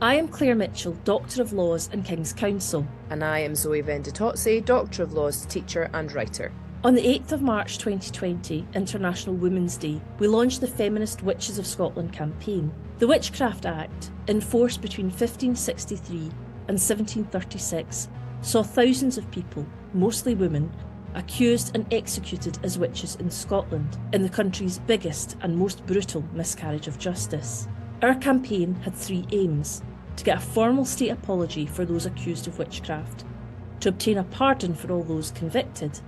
I am Claire Mitchell, Doctor of Laws and King's Counsel. And I am Zoe Venditozzi, Doctor of Laws, teacher and writer. On the 8th of March 2020, International Women's Day, we launched the Feminist Witches of Scotland campaign. The Witchcraft Act, in force between 1563 and 1736, saw thousands of people, mostly women, accused and executed as witches in Scotland, in the country's biggest and most brutal miscarriage of justice. Our campaign had 3 aims: to get a formal state apology for those accused of witchcraft, to obtain a pardon for all those convicted,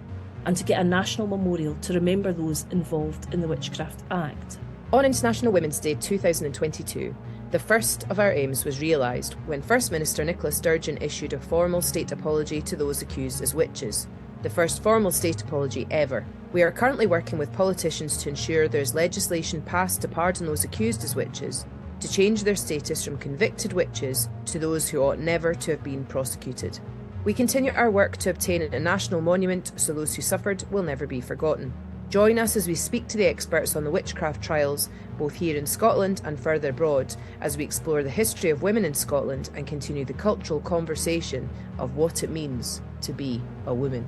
and to get a national memorial to remember those involved in the Witchcraft Act. On International Women's Day 2022, the first of our aims was realised when First Minister Nicola Sturgeon issued a formal state apology to those accused as witches. The first formal state apology ever. We are currently working with politicians to ensure there is legislation passed to pardon those accused as witches, to change their status from convicted witches to those who ought never to have been prosecuted. We continue our work to obtain a national monument so those who suffered will never be forgotten. Join us as we speak to the experts on the witchcraft trials, both here in Scotland and further abroad, as we explore the history of women in Scotland and continue the cultural conversation of what it means to be a woman.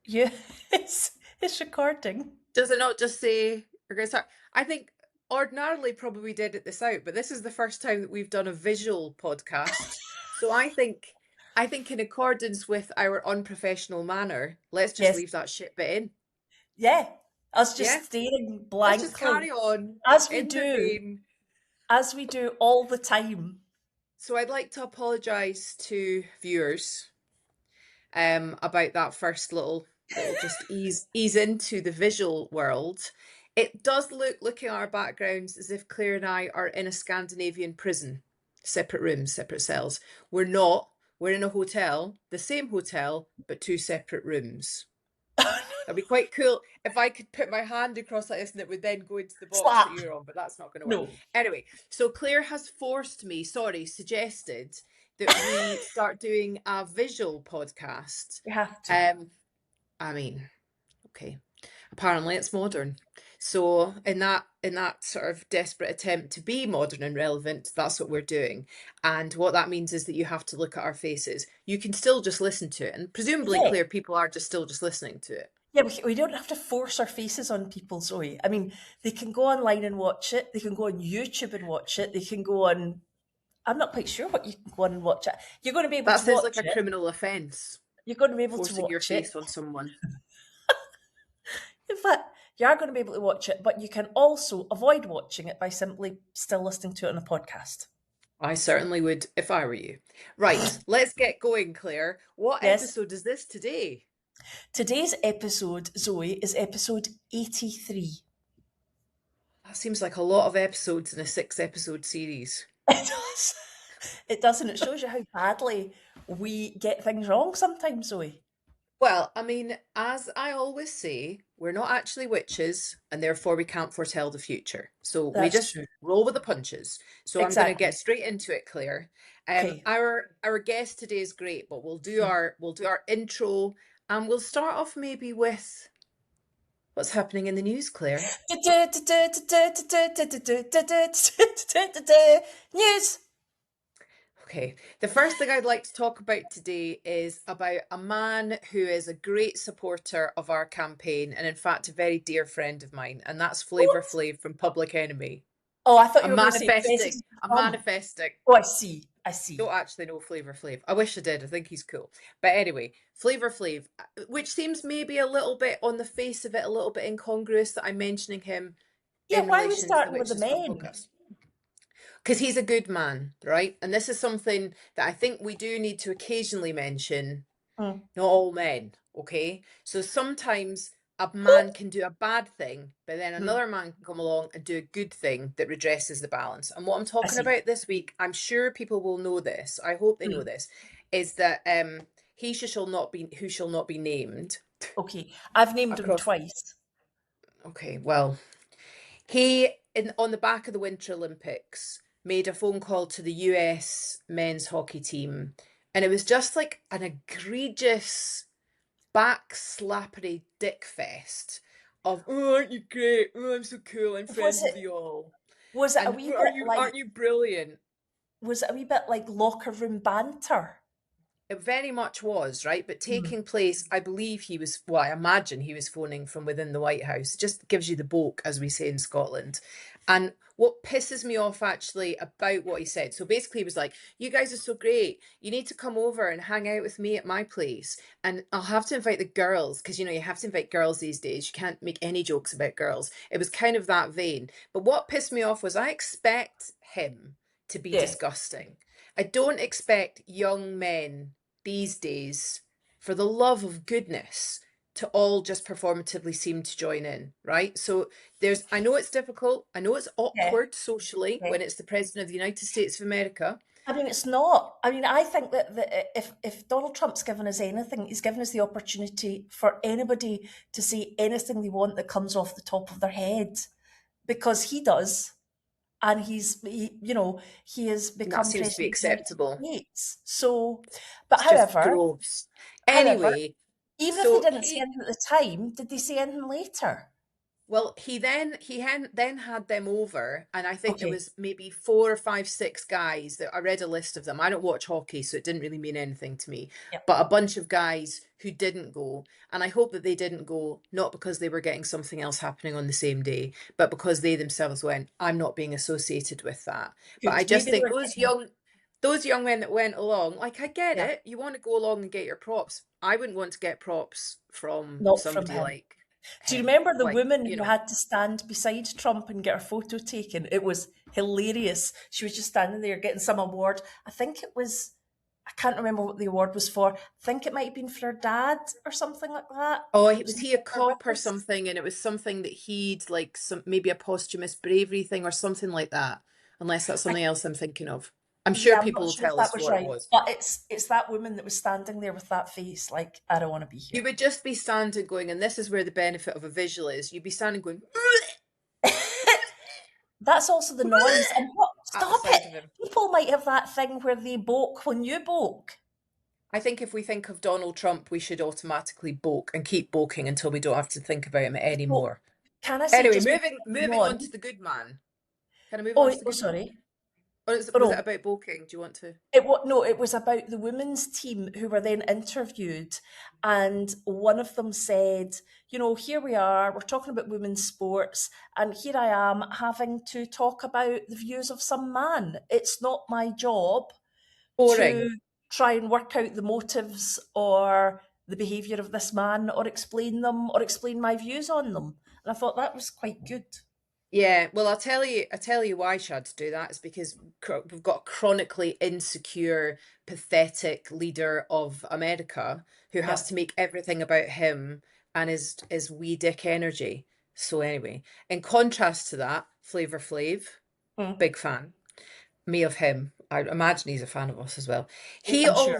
Yeah, it's recording. Does it not just say we're going to start? I think ordinarily probably we did it this out, but this is the first time that we've done a visual podcast. So I think in accordance with our unprofessional manner, let's just leave that shit bit in. Yeah, us just staring blankly. Let's just carry on as we do all the time. So I'd like to apologise to viewers about that first little just ease into the visual world. It does look, looking at our backgrounds, as if Claire and I are in a Scandinavian prison. Separate rooms, separate cells. We're not. We're in a hotel, the same hotel, but 2 separate rooms. That'd be quite cool if I could put my hand across like this and it would then go into the box that you're on, but that's not going to work. No. Anyway, so Claire has suggested that we start doing a visual podcast. We have to. Okay. Apparently it's modern. So in that sort of desperate attempt to be modern and relevant, that's what we're doing. And what that means is that you have to look at our faces. You can still just listen to it. And presumably, Claire, people are still just listening to it. Yeah, we don't have to force our faces on people, Zoe. I mean, they can go online and watch it. They can go on YouTube and watch it. They can go on... I'm not quite sure what you can go on and watch it. You're going to be able to watch it. That sounds like a criminal offence. You're going to be able to watch forcing your face on someone. In fact, you are going to be able to watch it, but you can also avoid watching it by simply still listening to it on a podcast. I certainly would if I were you. Right, let's get going, Claire. What episode is this today? Today's episode, Zoe, is episode 83. That seems like a lot of episodes in a 6-episode series. It does. It does, and it shows you how badly we get things wrong sometimes, Zoe. Well, I mean, as I always say, we're not actually witches, and therefore we can't foretell the future. So we just roll with the punches. So I'm going to get straight into it, Claire. Our guest today is great, but we'll do our intro, and we'll start off maybe with what's happening in the news, Claire. News. Okay, the first thing I'd like to talk about today is about a man who is a great supporter of our campaign and in fact a very dear friend of mine, and that's Flavor Flav from Public Enemy. Oh, I thought you were manifesting. I'm manifesting. Oh, I see. Don't actually know Flavor Flav. I wish I did. I think he's cool. But anyway, Flavor Flav, which seems maybe a little bit on the face of it, a little bit incongruous that I'm mentioning him. Yeah, why are we starting with the men? Because he's a good man, right? And this is something that I think we do need to occasionally mention. Not all men, okay? So sometimes a man can do a bad thing, but then another man can come along and do a good thing that redresses the balance. And what I'm talking about this week, I'm sure people will know this, I hope they know this, is that who shall not be named. Okay, I've named him twice. Okay, well, he, on the back of the Winter Olympics, made a phone call to the US men's hockey team, and it was just like an egregious backslappery dick fest of, oh, aren't you great? Oh, I'm so cool. I'm Was friends with it you all. was it a And wee "Oh, bit like aren't you brilliant?" locker room banter? It very much was, right? But Mm. taking place, I believe he was, well, I imagine he was phoning from within the White House. Just gives you the bulk, as we say in Scotland. And what pisses me off actually about what he said, so basically he was like, you guys are so great. You need to come over and hang out with me at my place. And I'll have to invite the girls, because, you know, you have to invite girls these days. You can't make any jokes about girls. It was kind of that vein. But what pissed me off was I expect him to be Yeah. disgusting. I don't expect young men these days, for the love of goodness, to all just performatively seem to join in, right? So I know it's difficult. I know it's Yeah. awkward socially Yeah. when it's the President of the United States of America. I mean, it's not. I mean, I think that if Donald Trump's given us anything, he's given us the opportunity for anybody to say anything they want that comes off the top of their head, because he does, and he has And that become seems to be president of the United acceptable. States. So, but It's just however, gross. however, Anyway, even if they so didn't say he anything at the time, did they say anything later? Well, then had them over, and I think there Okay. was maybe 4 or 5, 6 guys that I read a list of them. I don't watch hockey, so it didn't really mean anything to me. Yep. But a bunch of guys who didn't go, and I hope that they didn't go not because they were getting something else happening on the same day, but because they themselves went, I'm not being associated with that. But I Good. just Maybe they think were getting, those young men that went along, like I get yeah, it, you want to go along and get your props. I wouldn't want to get props from not from somebody him. like Do you him. remember the Like, woman you who know. had to stand beside Trump and get her photo taken? It was hilarious. She was just standing there getting some award. I can't remember what the award was for. I think it might have been for her dad or something like that. Oh, It was was he a her cop or witness. something? And it was something that he'd like some maybe a posthumous bravery thing or something like that. Unless that's I, something else I'm thinking of. I'm sure yeah, I'm people not will sure if tell that us was what it right, was. but it's that woman that was standing there with that face, like I don't want to be You here. would just be standing going, and this is where the benefit of a visual is. You'd be standing going That's also the noise. And what? at the Stop it! sight of him. People might have that thing where they balk when you balk. I think if we think of Donald Trump, we should automatically balk and keep balking until we don't have to think about him So, anymore. can I say Anyway, just moving moving on to on? the good man. Can I move on Oh, to the oh, good man? sorry. Or Oh was it no, about balking? Do you want to? no, it was about the women's team who were then interviewed, and one of them said, here we are, we're talking about women's sports, and here I am having to talk about the views of some man. It's not my job Boring. to try and work out the motives or the behaviour of this man or explain them or explain my views on them. And I thought that was quite good. Yeah, well, I tell you why she had to do that is because we've got a chronically insecure, pathetic leader of America who has Yeah. to make everything about him and his wee dick energy. So anyway, in contrast to that, Flavor Flav, Mm, big fan. Me of him. I imagine he's a fan of us as well. I'm sure.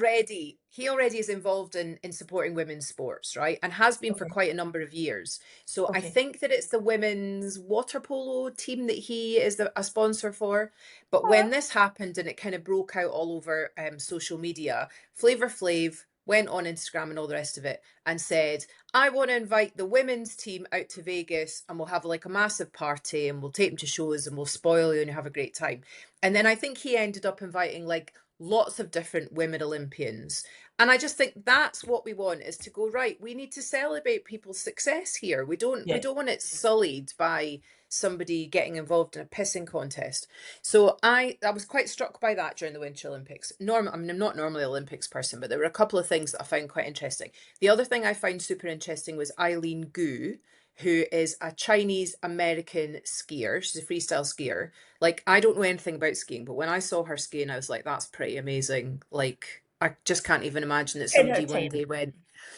He already is involved in supporting women's sports, right? And has been for Okay. quite a number of years. So I Okay. think that it's the women's water polo team that he is a sponsor for. But Oh, when this happened and it kind of broke out all over social media, Flavor Flav went on Instagram and all the rest of it and said, I want to invite the women's team out to Vegas and we'll have like a massive party and we'll take them to shows and we'll spoil you and you have a great time. And then I think he ended up inviting like lots of different women Olympians. And I just think that's what we want is to go, right, we need to celebrate people's success here. We yeah. don't want it sullied by somebody getting involved in a pissing contest. So I was quite struck by that during the Winter Olympics. I mean, I'm not normally an Olympics person, but there were a couple of things that I found quite interesting. The other thing I found super interesting was Eileen Gu, who is a Chinese American skier. She's a freestyle skier. Like, I don't know anything about skiing, but when I saw her skiing, I was like, that's pretty amazing. Like, I just can't even imagine 10 out of 10.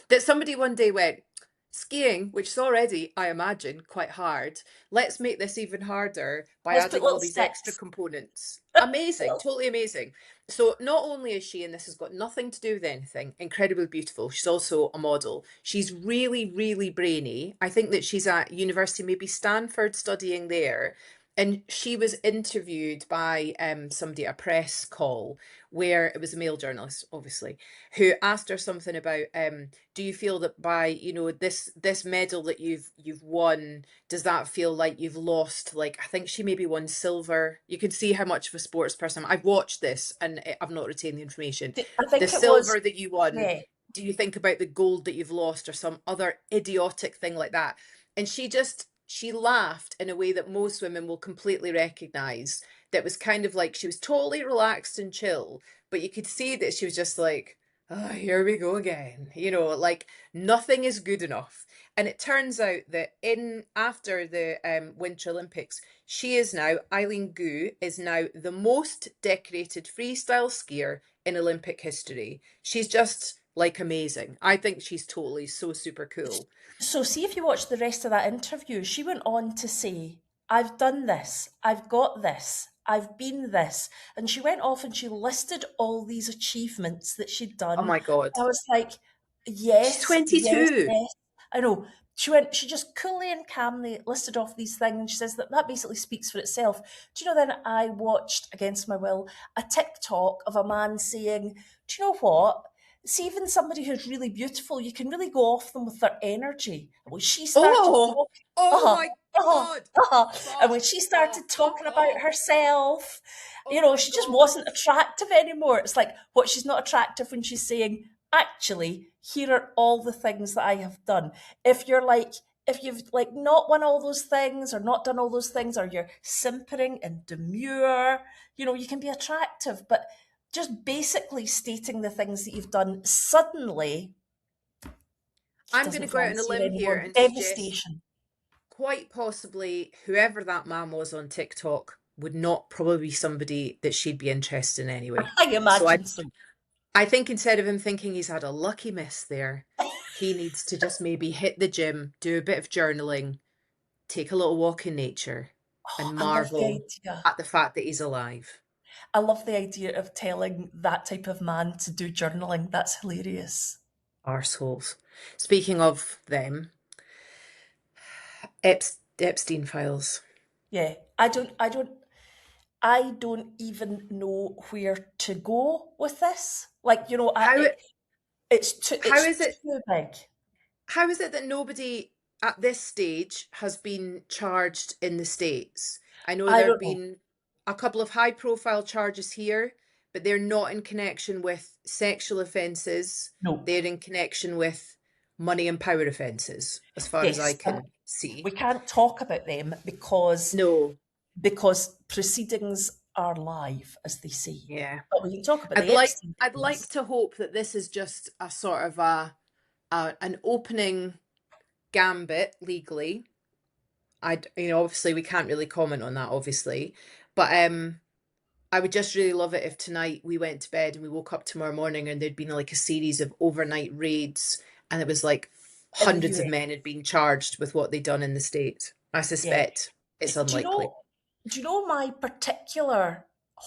that somebody one day went, skiing, which is already, I imagine, quite hard. Let's make this even harder by Let's put adding all little these extra sticks. components. Amazing, totally amazing. So not only is she, and this has got nothing to do with anything, incredibly beautiful, she's also a model. She's really, really brainy. I think that she's at university, maybe Stanford, studying there. And she was interviewed by somebody at a press call where it was a male journalist, obviously, who asked her something about do you feel that by, this medal that you've won, does that feel like you've lost, like, I think she maybe won silver. You can see how much of a sports person I've watched this and I've not retained the information. I The think it was, silver that you won, yeah. do you think about the gold that you've lost or some other idiotic thing like that? And she laughed in a way that most women will completely recognize, that was kind of like she was totally relaxed and chill, but you could see that she was just like, oh, here we go again, like nothing is good enough. And it turns out that in after the Winter Olympics, Eileen Gu is now the most decorated freestyle skier in Olympic history. She's just like amazing. I think she's totally so super cool. So, see if you watch the rest of that interview, she went on to say, I've done this, I've got this, I've been this. And she went off and she listed all these achievements that she'd Oh done. my God. I was like, She's yes, yes, 22. yes. I know. She just coolly and calmly listed off these things. And she says that basically speaks for itself. Do you know, then I watched, against my will, a TikTok of a man saying, do you know what? See, even somebody who's really beautiful, you can really go off them with their energy. And when she started Oh, talking, oh uh-huh, my uh-huh, God. uh-huh. And Fuck when she off. started Fuck talking about off. herself, Oh my she just God. wasn't attractive anymore. It's like, what, she's not attractive when she's saying, actually, here are all the things that I have done. If you've like not won all those things or not done all those things, or you're simpering and demure, you can be attractive, but just basically stating the things that you've done, suddenly he I'm going to doesn't go out on a fancy her limb here anymore. and suggest Devastation. quite possibly whoever that man was on TikTok would not probably be somebody that she'd be interested in anyway. I So imagine so. I think instead of him thinking he's had a lucky miss there, he needs to just maybe hit the gym, do a bit of journaling, take a little walk in nature, Oh, and I love the marvel idea. at the fact that he's alive. I love the idea of telling that type of man to do journaling. That's hilarious. Arseholes. Speaking of them, Epstein files. Yeah, I don't even know where to go with this. Like, How how it's is it too big. how is it that nobody at this stage has been charged in the States? I know I there have don't know. been a couple of high profile charges here, but they're not in connection with sexual offences. No. They're in connection with money and power offences, as far as I Yes, and can see. we can't talk about them No, because proceedings are live, as they say. yeah. But we can talk about I'd the like Epstein I'd like files. to hope that this is just a sort of an opening gambit legally. Obviously we can't really comment on that, obviously, but I would just really love it if tonight we went to bed and we woke up tomorrow morning and there'd been like a series of overnight raids, and it was like In the hundreds of US. men had been charged with what they'd done in the States. I Yeah. suspect it's Do you unlikely. know? Do you know my particular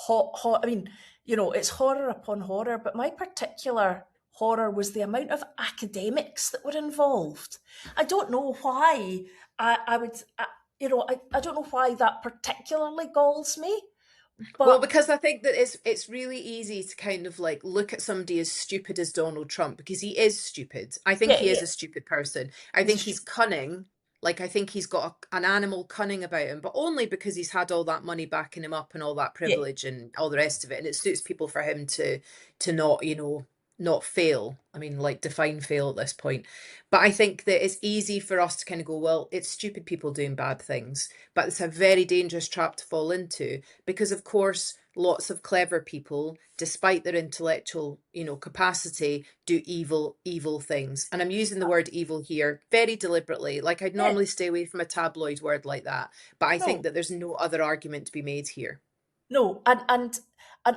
I mean, it's horror upon horror, but my particular horror was the amount of academics that were involved. I don't know why. I would, I don't know why that particularly galls me, Well, but because I think that it's really easy to kind of like look at somebody as stupid as Donald Trump, because he is stupid. I think yeah, he is yeah, a stupid person. I he's a think he's stupid. cunning. Like, I think he's got an animal cunning about him, but only because he's had all that money backing him up and all that Yeah, privilege and all the rest of it. And it suits people for him to not, not fail. I mean, like, define fail at this point. But I think that it's easy for us to kind of go, well, it's stupid people doing bad things, but it's a very dangerous trap to fall into, because of course lots of clever people, despite their intellectual capacity, do evil things. And I'm using the word evil here very deliberately. Like, I'd yeah, normally stay away from a tabloid word like that, but I think no, that there's no other argument to be made here. no, and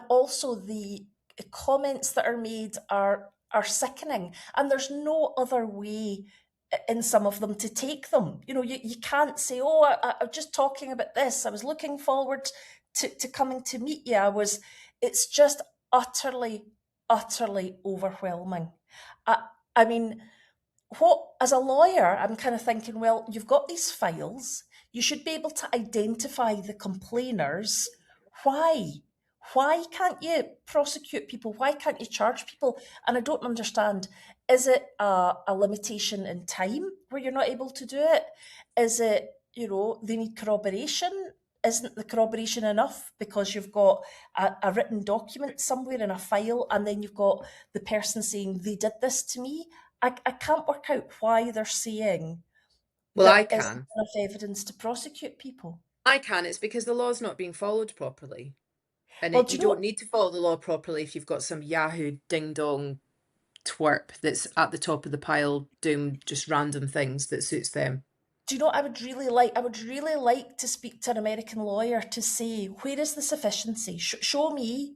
also the comments that are made are sickening, and there's no other way in some of them to take them. You can't say, "Oh, I'm just talking about this. I was looking forward to coming to meet you." It's just utterly, utterly overwhelming. I, I mean, as a lawyer, I'm kind of thinking, well, you've got these files, you should be able to identify the complainers. Why? Why can't you prosecute people? Why can't you charge people? And I don't understand. Is it a limitation in time where you're not able to do it? Is it, they need corroboration? Isn't the corroboration enough because you've got a written document somewhere in a file and then you've got the person saying they did this to me? I can't work out why they're saying Well, I that isn't can. enough evidence to prosecute people. I can. It's because the law's not being followed properly. And Well, do you you know don't need to follow the law properly if you've got some Yahoo ding dong twerp that's at the top of the pile doing just random things that suits them. do you know what I would really like? I would really like to speak to an American lawyer to say, where is the sufficiency? Show me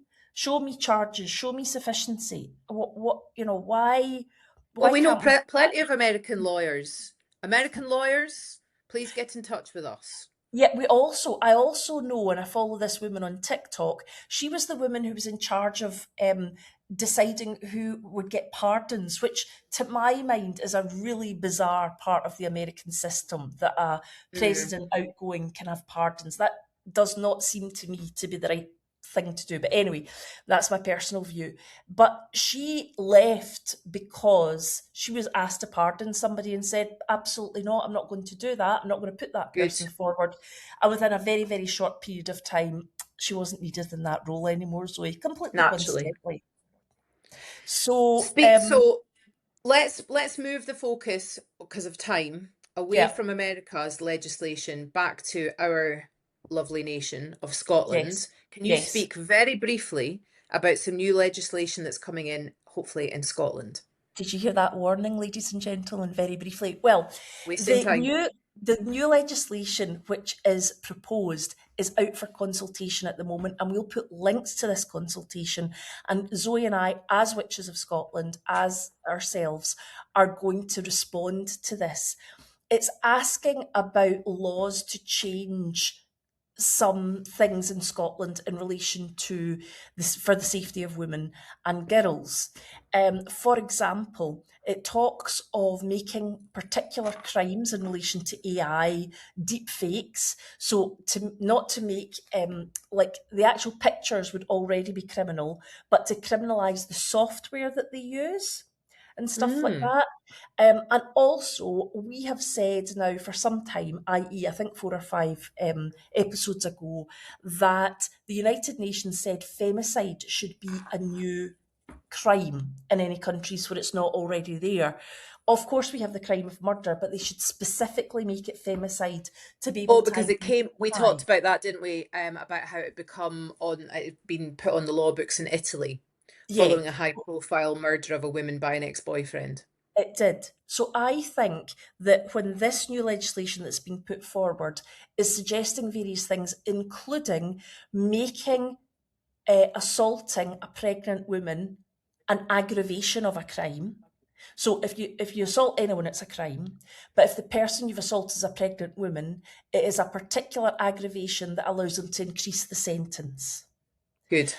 charges, show me sufficiency. Well, Why we know can't we? plenty of American lawyers. American lawyers, please get in touch with us. Yeah, I also know, and I follow this woman on TikTok. She was the woman who was in charge of deciding who would get pardons, which to my mind is a really bizarre part of the American system that a Mm. president outgoing can have pardons. That does not seem to me to be the right thing to do. But anyway, that's my personal view. But she left because she was asked to pardon somebody and said, absolutely not, I'm not going to do that. I'm not going to put that Good. person forward. And within a very, very short period of time, she wasn't needed in that role anymore, Zoe, completely Naturally. coincidentally. So, So let's move the focus because of time away yeah, from America's legislation back to our lovely nation of yes, Scotland. Can you yes. speak very briefly about some new legislation that's coming in, hopefully in Scotland? Did you hear that warning, ladies and gentlemen? Very briefly. Well, Wasting the time. new the new legislation which is proposed is out for consultation at the moment, and we'll put links to this consultation. And Zoe and I, as Witches of Scotland, as ourselves, are going to respond to this. It's asking about laws to change some things in Scotland in relation to this for the safety of women and girls. For example, it talks of making particular crimes in relation to AI deep fakes. So to not to make like the actual pictures would already be criminal, but to criminalise the software that they use and stuff like Mm. that. And also, we have said now for some time, i.e., I think 4 or 5 episodes ago, that the United Nations said femicide should be a new crime in any countries where it's not already there. Of course, we have the crime of murder, but they should specifically make it femicide to be able Oh, to because it came, we identify. talked about that, didn't we? About how it been put on the law books in Italy Yeah, following a high profile murder of a woman by an ex-boyfriend. it did. So I think that when this new legislation that's being put forward is suggesting various things, including making assaulting a pregnant woman an aggravation of a crime. So if you assault anyone, it's a crime. But if the person you've assaulted is a pregnant woman, it is a particular aggravation that allows them to increase the sentence. Good.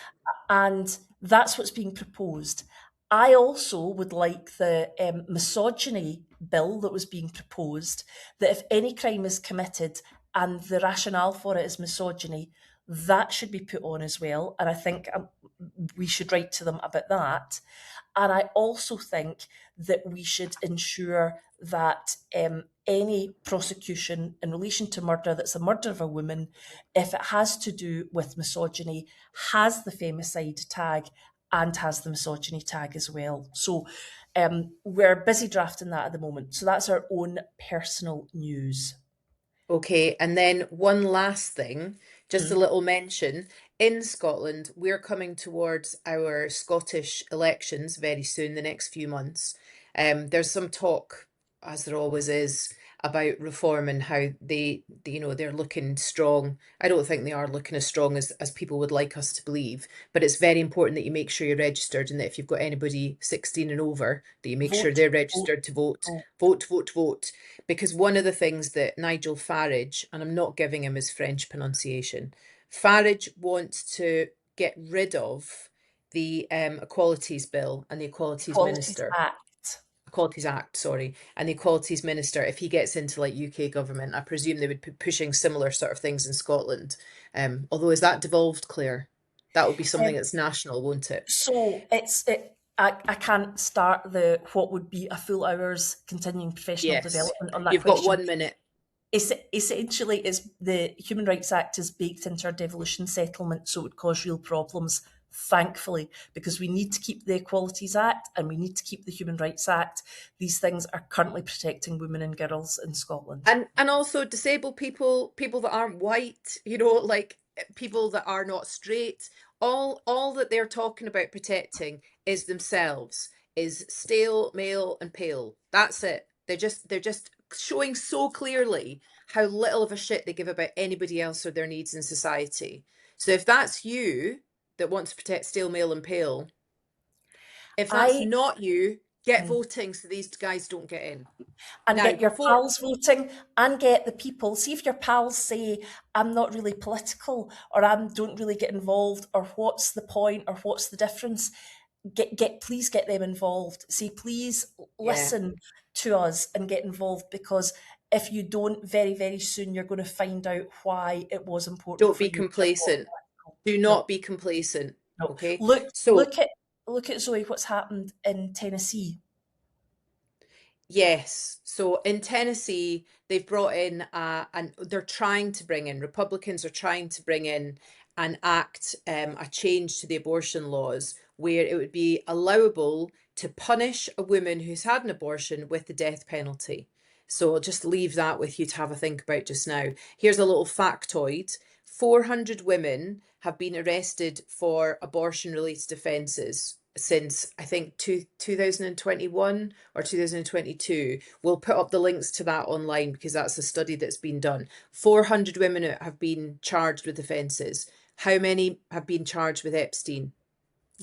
And that's what's being proposed. I also would like the misogyny bill that was being proposed, that if any crime is committed and the rationale for it is misogyny, that should be put on as well. And I think we should write to them about that. And I also think that we should ensure that any prosecution in relation to murder that's a murder of a woman, if it has to do with misogyny, has the femicide tag and has the misogyny tag as well. So we're busy drafting that at the moment. So that's our own personal news. Okay, and then one last thing, just a Mm. little mention. In Scotland, we're coming towards our Scottish elections very soon, the next few months. There's some talk, as there always is, about reform and how they're looking strong. I don't think they are looking as strong as people would like us to believe, but it's very important that you make sure you're registered and that if you've got anybody 16 and over, that you make sure Vote, they're vote, registered to vote. vote. Vote, vote, vote. Because one of the things that Nigel Farage, and I'm not giving him his French pronunciation, Farage wants to get rid of the Equalities Bill and the Equalities Equalities Minister. Act. Equalities Act, sorry, and the Equalities Minister, if he gets into like UK government, I presume they would be pushing similar sort of things in Scotland. Although, is that devolved, Claire? That would be something Um, that's national, won't it? so I can't start the what would be a full hour's continuing professional Yes. development on that You've got question. 1 minute. Essentially, is the Human Rights Act is baked into our devolution settlement, so it would cause real problems. Thankfully, because we need to keep the Equalities Act and we need to keep the Human Rights Act. These things are currently protecting women and girls in Scotland. And also disabled people, people that aren't white, you know, like people that are not straight, all that they're talking about protecting is themselves, is stale, male, and pale. That's it. They're just showing so clearly how little of a shit they give about anybody else or their needs in society. So if that's you that wants to protect stale, male, and pale, if that's I not you, get voting so these guys don't get in. and Now, get your before pals voting and get the people. See if your pals say, I'm not really political or I don't really get involved or what's the point or what's the difference. Please get them involved. Say, please yeah, listen to us and get involved because if you don't, very, very soon you're going to find out why it was important don't for be you to have got complacent. political. Do No, not be complacent. no. Okay. Look, So, look at Zoe, what's happened in Tennessee. yes. So in Tennessee, they've brought in, and they're trying to bring in, Republicans are trying to bring in an act, a change to the abortion laws where it would be allowable to punish a woman who's had an abortion with the death penalty. So I'll just leave that with you to have a think about just now. Here's a little factoid. 400 women have been arrested for abortion related offences since I think 2021 or 2022. We'll put up the links to that online because that's a study that's been done. 400 women have been charged with offences. How many have been charged with Epstein?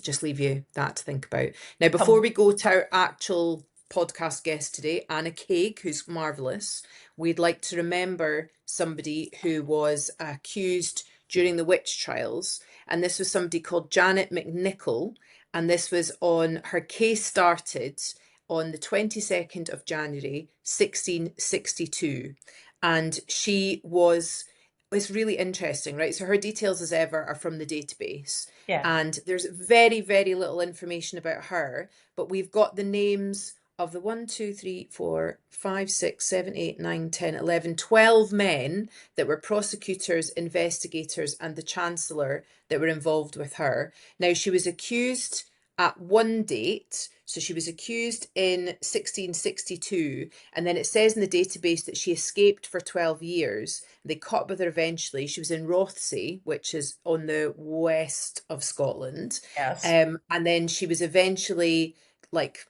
Just leave you that to think about. Now, before Come, we go to our actual podcast guest today, Anna Caig, who's marvellous, we'd like to remember somebody who was accused during the witch trials. And this was somebody called Janet McNichol. And this was on, her case started on the 22nd of January, 1662. And she was, it's really interesting, right? So her details, as ever, are from the database. yeah. And there's very, very little information about her, but we've got the names of the 1, 2, 3, 4, 5, 6, 7, 8, 9, 10, 11, 12 men that were prosecutors, investigators, and the Chancellor that were involved with her. Now, she was accused at one date. So she was accused in 1662, and then it says in the database that she escaped for 12 years. They caught up with her eventually. She was in Rothesay, which is on the west of Scotland. Yes. And then she was eventually like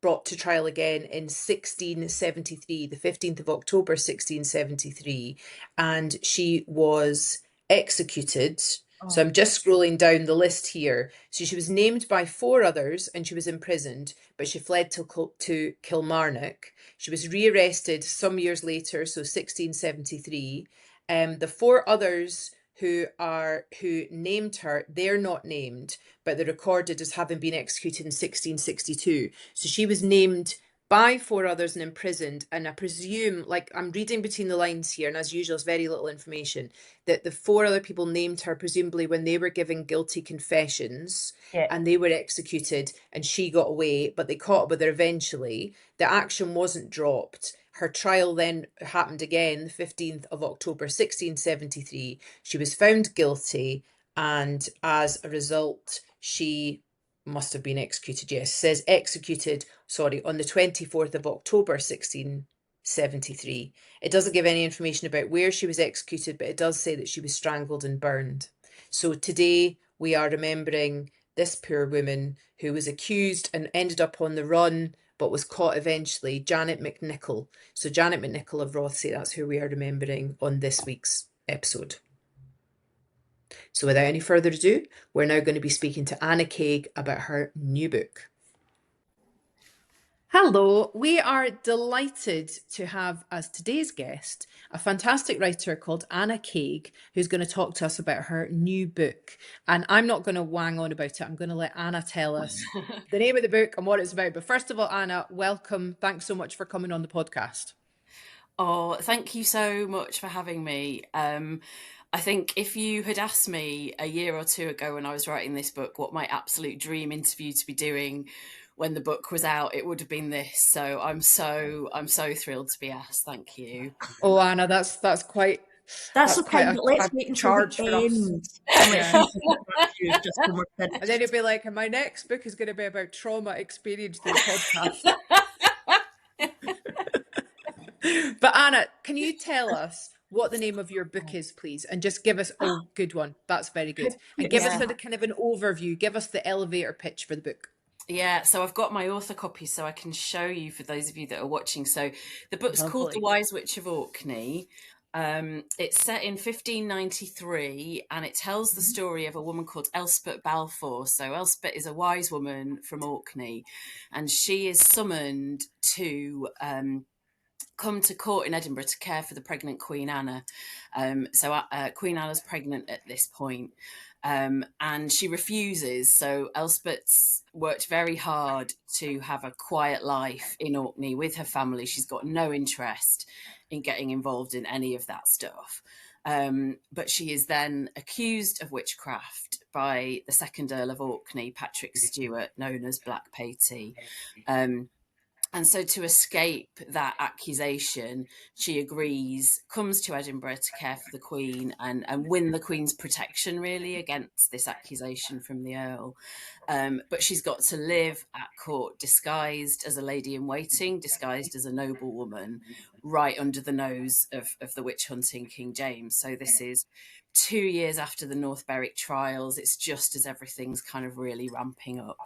brought to trial again in 1673, the 15th of October, 1673, and she was executed. So Oh, I'm just scrolling down the list here. So she was named by 4 others and she was imprisoned, but she fled to Kilmarnock. She was rearrested some years later, so 1673. The 4 others who named her, they're not named, but they're recorded as having been executed in 1662. So she was named by 4 others and imprisoned. And I presume, like I'm reading between the lines here, and as usual, it's very little information, that the 4 other people named her presumably when they were giving guilty confessions yeah. and they were executed and she got away, but they caught up with her eventually. The action wasn't dropped. Her trial then happened again, the 15th of October, 1673. She was found guilty, and as a result, she must have been executed. Yes, it says executed, sorry, on the 24th of October, 1673. It doesn't give any information about where she was executed, but it does say that she was strangled and burned. So today we are remembering this poor woman who was accused and ended up on the run, but was caught eventually, Janet McNichol. So Janet McNichol of Rothesay, that's who we are remembering on this week's episode. So without any further ado, we're now going to be speaking to Anna Caig about her new book. Hello, we are delighted to have as today's guest a fantastic writer called Anna Caig, who's going to talk to us about her new book. And I'm not going to wang on about it, I'm going to let Anna tell us the name of the book and what it's about. But first of all, Anna, welcome. Thanks so much for coming on the podcast. Oh, thank you so much for having me. I think if you had asked me a year or two ago when I was writing this book what my absolute dream interview to be doing when the book was out, it would have been this. So I'm so thrilled to be asked. Thank you. Oh, Anna, that's quite That's so quite kind, but let's a wait until charge the for us. end. And let's Yeah. see if it's just when we're And then finished. it'll be like, my next book is going to be about trauma experienced in the podcast. But Anna, can you tell us what the name of your book is, please? And just give us, oh, good one. That's very good. And give us Yeah. a kind of an overview. Give us the elevator pitch for the book. Yeah, so I've got my author copy so I can show you for those of you that are watching. So the book's called Lovely. The Wise Witch of Orkney. It's set in 1593 and it tells the story of a woman called Elspeth Balfour. So Elspeth is a wise woman from Orkney and she is summoned to come to court in Edinburgh to care for the pregnant Queen Anna. Queen Anna's pregnant at this point. And she refuses. So Elspeth's worked very hard to have a quiet life in Orkney with her family. She's got no interest in getting involved in any of that stuff. But she is then accused of witchcraft by the second Earl of Orkney, Patrick Stewart, known as Black Patey. And so to escape that accusation, she agrees, comes to Edinburgh to care for the Queen and win the Queen's protection, really, against this accusation from the Earl. But she's got to live at court disguised as a lady in waiting, disguised as a noblewoman, right under the nose of the witch hunting King James. So this is 2 years after the North Berwick trials. It's just as everything's kind of really ramping up.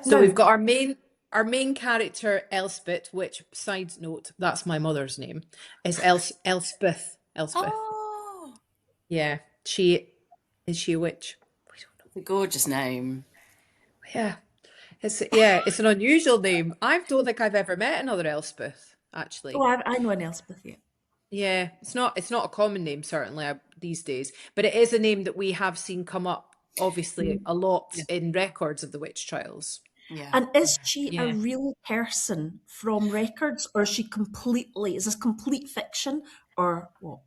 So we've got our main character, Elspeth, which, side note, that's my mother's name, is Elspeth. Oh, Yeah. Is she a witch? We don't know. the gorgeous name. Yeah. It's an unusual name. I don't think I've ever met another Elspeth, actually. Oh, I know an Elspeth, yeah. Yeah, it's not a common name certainly these days, but it is a name that we have seen come up obviously a lot in records of the witch trials. Yeah. And is she a Yeah. real person from records, or is this complete fiction, or what?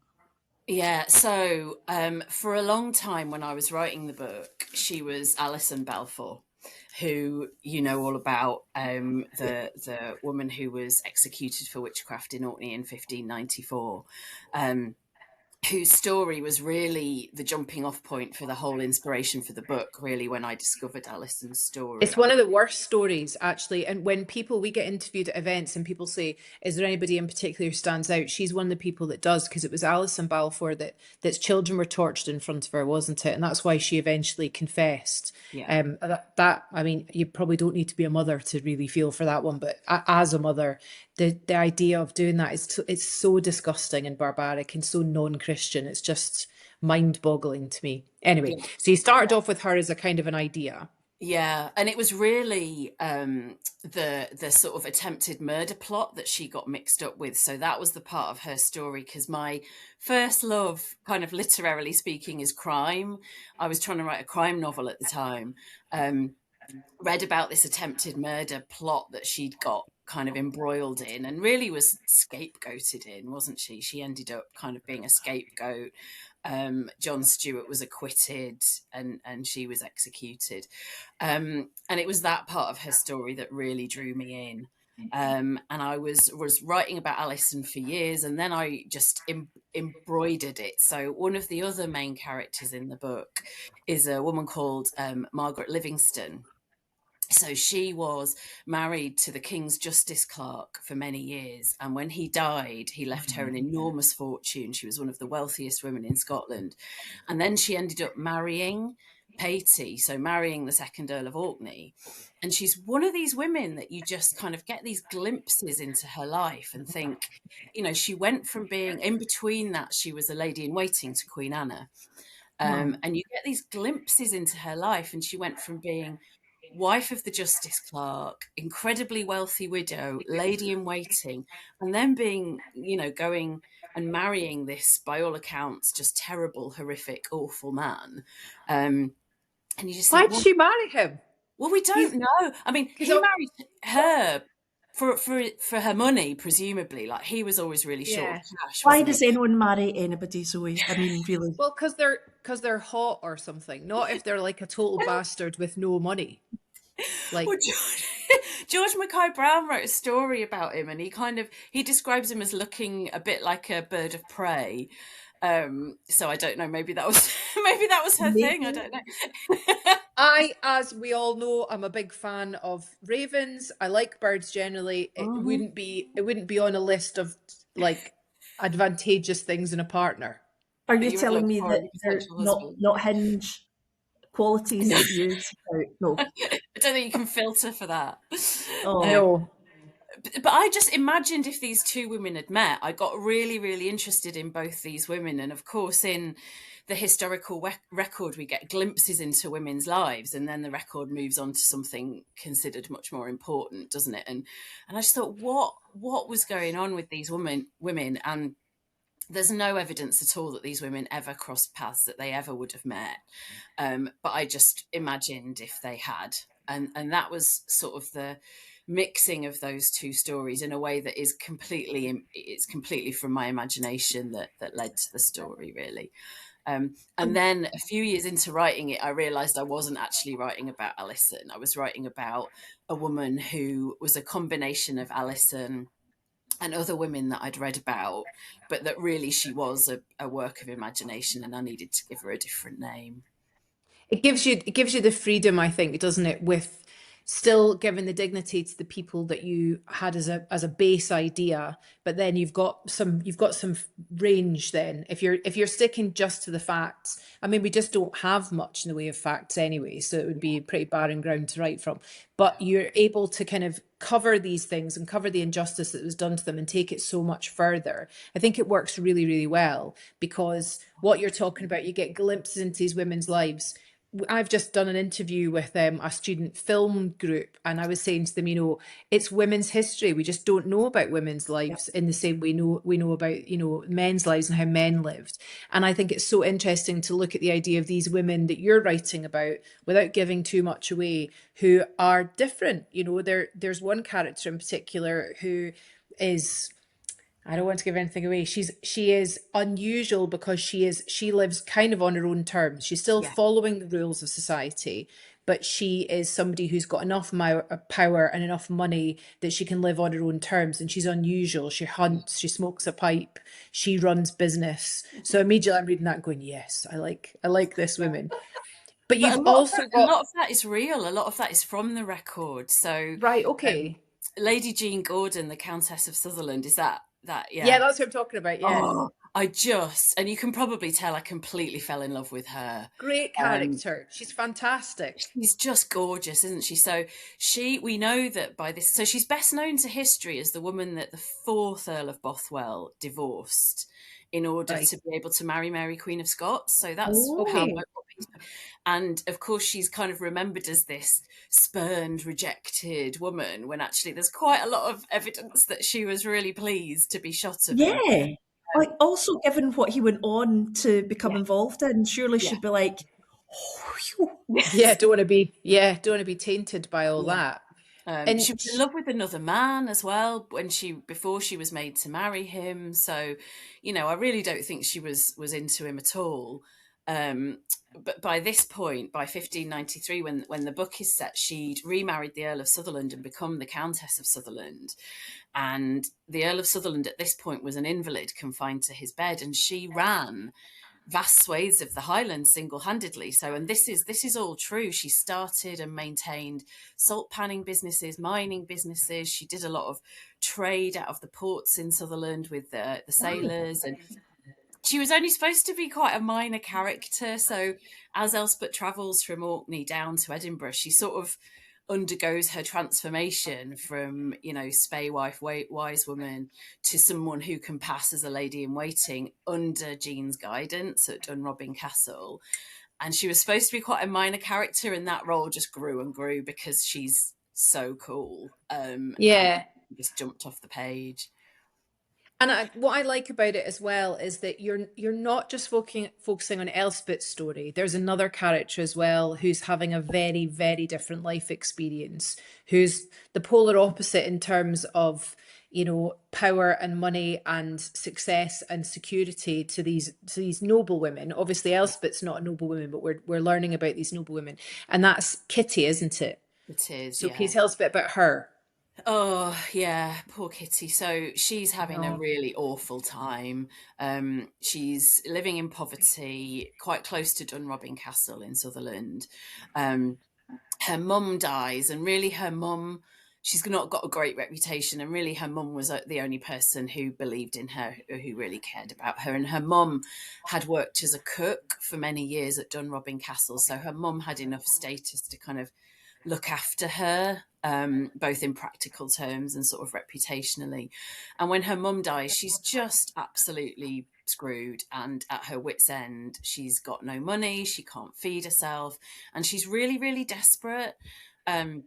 Yeah, so for a long time when I was writing the book, she was Alison Balfour, who you know all about, the woman who was executed for witchcraft in Orkney in 1594. Whose story was really the jumping off point for the whole inspiration for the book, really, when I discovered Alison's story. It's one of the worst stories, actually. And when we get interviewed at events and people say, is there anybody in particular who stands out? She's one of the people that does, because it was Alison Balfour that children were tortured in front of her, wasn't it? And that's why she eventually confessed. Yeah. I mean, you probably don't need to be a mother to really feel for that one. But as a mother, the idea of doing that it's so disgusting and barbaric and so non-Christian. It's just mind-boggling to me. Anyway, so you started off with her as a kind of an idea. Yeah, and it was really the sort of attempted murder plot that she got mixed up with. So that was the part of her story, because my first love, kind of literarily speaking, is crime. I was trying to write a crime novel at the time. Read about this attempted murder plot that she'd got kind of embroiled in and really was scapegoated in, wasn't she? She ended up kind of being a scapegoat. John Stewart was acquitted and she was executed. And it was that part of her story that really drew me in. And I was writing about Alison for years, and then I just embroidered it. So one of the other main characters in the book is a woman called Margaret Livingston. So she was married to the King's Justice Clerk for many years. And when he died, he left her an enormous fortune. She was one of the wealthiest women in Scotland. And then she ended up marrying Patey, so marrying the second Earl of Orkney. And she's one of these women that you just kind of get these glimpses into her life and think, you know, she went from being, in between that, she was a lady in waiting to Queen Anna. And you get these glimpses into her life, and she went from being wife of the justice clerk, incredibly wealthy widow, lady in waiting, and then being, going and marrying this, by all accounts, just terrible, horrific, awful man. And you just Why think, did she marry him? well, we don't know. I mean, he married her for her money, presumably. Like, he was always really short of cash. Why wasn't does he? anyone marry anybody, Zoe? I mean, really. Well, because they're hot or something. Not if they're like a total bastard with no money. Like, Well, George Mackay Brown wrote a story about him, and he describes him as looking a bit like a bird of prey. So I don't know. Maybe that was her thing. I don't know. as we all know, I'm a big fan of ravens. I like birds generally. It wouldn't be on a list of like advantageous things in a partner. Are But you you would telling look me for a that they're potential husband. not hinge qualities that you no? I don't think you can filter for that. Oh. No. But I just imagined if these two women had met, I got really, really interested in both these women. And of course, in the historical record, we get glimpses into women's lives, and then the record moves on to something considered much more important, doesn't it? And I just thought, what was going on with these women? And there's no evidence at all that these women ever crossed paths, that they ever would have met. But I just imagined if they had. And that was sort of the mixing of those two stories in a way that is completely from my imagination that led to the story, really. And then a few years into writing it, I realised I wasn't actually writing about Alison. I was writing about a woman who was a combination of Alison and other women that I'd read about, but that really she was a work of imagination, and I needed to give her a different name. It gives you the freedom, I think, doesn't it, with still giving the dignity to the people that you had as a base idea, but then you've got some range. Then if you're sticking just to the facts, I mean, we just don't have much in the way of facts anyway, so it would be pretty barren ground to write from. But you're able to kind of cover these things and cover the injustice that was done to them and take it so much further. I think it works really, really well, because what you're talking about, you get glimpses into these women's lives. I've just done an interview with a student film group, and I was saying to them, it's women's history. We just don't know about women's lives in the same way we know about, men's lives and how men lived. And I think it's so interesting to look at the idea of these women that you're writing about, without giving too much away, who are different. There's one character in particular who is, I don't want to give anything away. She is unusual because she lives kind of on her own terms. She's still following the rules of society, but she is somebody who's got enough power and enough money that she can live on her own terms. And she's unusual. She hunts, she smokes a pipe, she runs business. So immediately I'm reading that and going, yes, I like this woman. But you've also got a lot of that is real. A lot of that is from the record. So right, okay. Lady Jean Gordon, the Countess of Sutherland, is that? Yeah, that's what I'm talking about. Yeah. Oh, and you can probably tell I completely fell in love with her. Great character. She's fantastic. She's just gorgeous, isn't she? So we know that by this, so she's best known to history as the woman that the 4th Earl of Bothwell divorced in order to be able to marry Mary, Queen of Scots. So that's how. And of course, she's kind of remembered as this spurned, rejected woman, when actually there's quite a lot of evidence that she was really pleased to be shot of him. Yeah. Like, also, given what he went on to become involved in, surely she'd be like, don't want to be tainted by all that. And she was in love with another man as well before she was made to marry him. So, I really don't think she was into him at all. But by this point, by 1593, when the book is set, she'd remarried the Earl of Sutherland and become the Countess of Sutherland. And the Earl of Sutherland at this point was an invalid confined to his bed, and she ran vast swathes of the Highlands single-handedly. So, and this is all true. She started and maintained salt panning businesses, mining businesses. She did a lot of trade out of the ports in Sutherland with the sailors, and she was only supposed to be quite a minor character. So as Elspeth travels from Orkney down to Edinburgh, she sort of undergoes her transformation from, spey wife, wise woman, to someone who can pass as a lady in waiting under Jean's guidance at Dunrobin Castle. and she was supposed to be quite a minor character, and that role just grew and grew because she's so cool. And just jumped off the page. And what I like about it as well is that you're not just focusing on Elspeth's story. There's another character as well who's having a very, very different life experience, who's the polar opposite in terms of, you know, power and money and success and security to these noble women. Obviously, Elspeth's not a noble woman, but we're learning about these noble women, and that's Kitty, isn't it? It is. So Yeah. can you tell us a bit about her? Oh yeah, poor Kitty. So she's having a No. really awful time. She's living in poverty, quite close to Dunrobin Castle in Sutherland. Her mum dies, and really her mum, she's not got a great reputation, and really her mum was the only person who believed in her, who really cared about her. And her mum had worked as a cook for many years at Dunrobin Castle, so her mum had enough status to kind of look after her, both in practical terms and sort of reputationally. And when her mum dies, she's just absolutely screwed and at her wit's end. She's got no money, she can't feed herself, and she's really, really desperate. And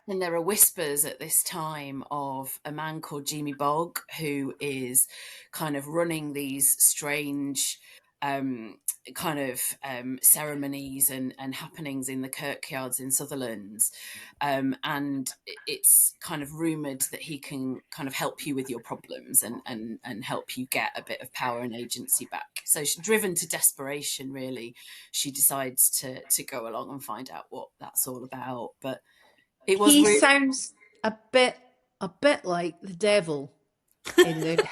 there are whispers at this time of a man called Jimmy Bog, who is kind of running these strange ceremonies and happenings in the kirkyards in Sutherland. And it's kind of rumoured that he can kind of help you with your problems and help you get a bit of power and agency back. So she's driven to desperation, really. She decides to go along and find out what that's all about. But it was He really... sounds a bit like the devil in the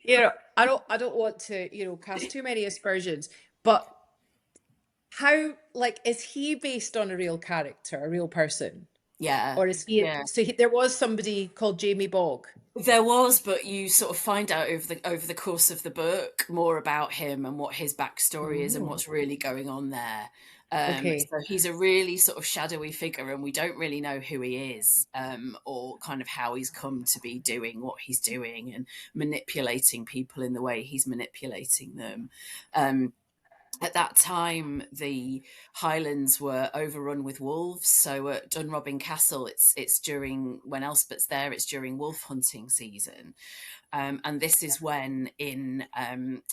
you know, I don't want to, you know, cast too many aspersions, but how, like, is he based on a real character, a real person? Yeah. Or is he, Yeah. so there was somebody called Jamie Bog? There was, but you sort of find out over the course of the book more about him and what his backstory is and what's really going on there. Okay. So he's a really sort of shadowy figure, and we don't really know who he is, or kind of how he's come to be doing what he's doing and manipulating people in the way he's manipulating them. At that time, the Highlands were overrun with wolves. So at Dunrobin Castle, it's during, when Elspeth's there, it's during wolf hunting season. And this is when in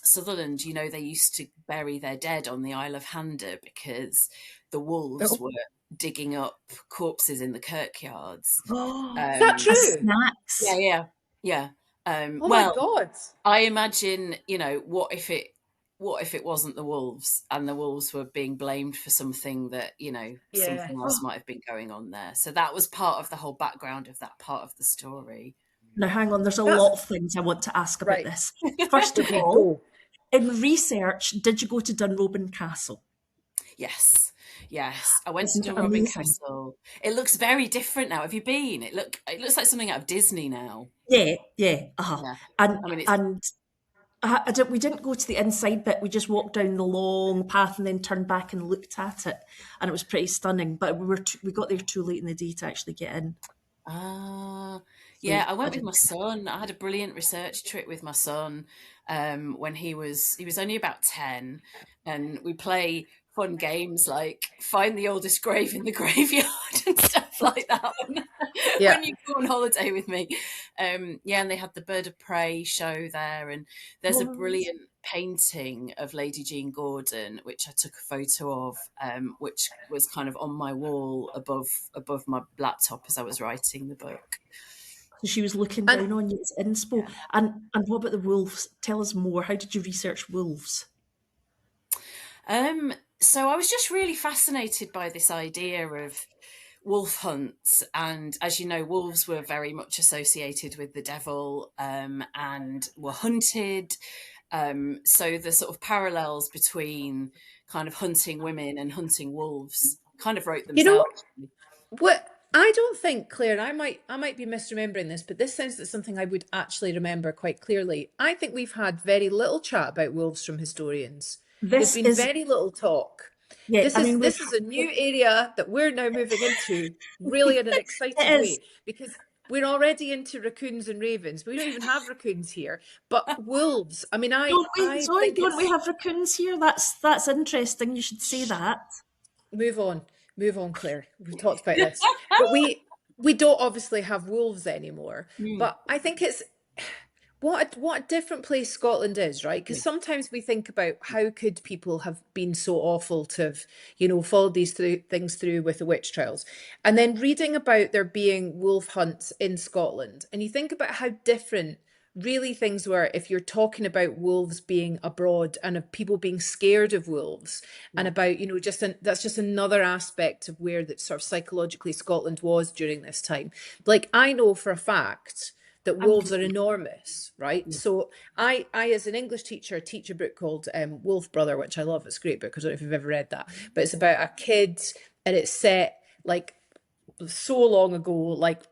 Sutherland, you know, they used to bury their dead on the Isle of Hander because the wolves were digging up corpses in the kirkyards. Is that true? Snacks. Yeah. Oh my God. I imagine, you know, what if it wasn't the wolves and the wolves were being blamed for something that, you know, something else might have been going on there. So that was part of the whole background of that part of the story. Now, hang on, there's a lot of things I want to ask about this. First of all, in research, did you go to Dunrobin Castle? Yes. I went to Dunrobin Castle. It looks very different now. Have you been? It looks like something out of Disney now. Yeah. Yeah. And I mean, we didn't go to the inside bit. We just walked down the long path and then turned back and looked at it, and it was pretty stunning. But we got there too late in the day to actually get in. Yeah, I went with my son. I had a brilliant research trip with my son when he was only about 10, and we play fun games like find the oldest grave in the graveyard and stuff like that when you go on holiday with me. And they had the Bird of Prey show there, and there's a brilliant painting of Lady Jean Gordon which I took a photo of, which was kind of on my wall above my laptop as I was writing the book. So she was looking down on you as inspo. Yeah. And what about the wolves? Tell us more. How did you research wolves? So I was just really fascinated by this idea of wolf hunts, and as you know, wolves were very much associated with the devil, and were hunted. So the sort of parallels between kind of hunting women and hunting wolves kind of wrote themselves. You know what? I don't think, Claire, and I might be misremembering this, but this sounds like something I would actually remember quite clearly. I think we've had very little chat about wolves from historians. There's been very little talk. Yeah, this is a new area that we're now moving into, really in an exciting way, because we're already into raccoons and ravens. We don't even have raccoons here. But wolves, I mean, Don't we, I Zoe? think Don't we it's have raccoons here? That's interesting. You should say that. move on, Claire. We've talked about this, but we don't obviously have wolves anymore. Mm. But I think it's what a different place Scotland is, right? Because Yeah. sometimes we think about how could people have been so awful to have, followed these things through with the witch trials, and then reading about there being wolf hunts in Scotland, and you think about how different really things were if you're talking about wolves being abroad and of people being scared of wolves, and about that's just another aspect of where that sort of psychologically Scotland was during this time. Like, I know for a fact that wolves are enormous, right? Yeah. So I as an English teacher, teach a book called Wolf Brother, which I love. It's a great book. I don't know if you've ever read that, but it's about a kid, and it's set like so long ago, like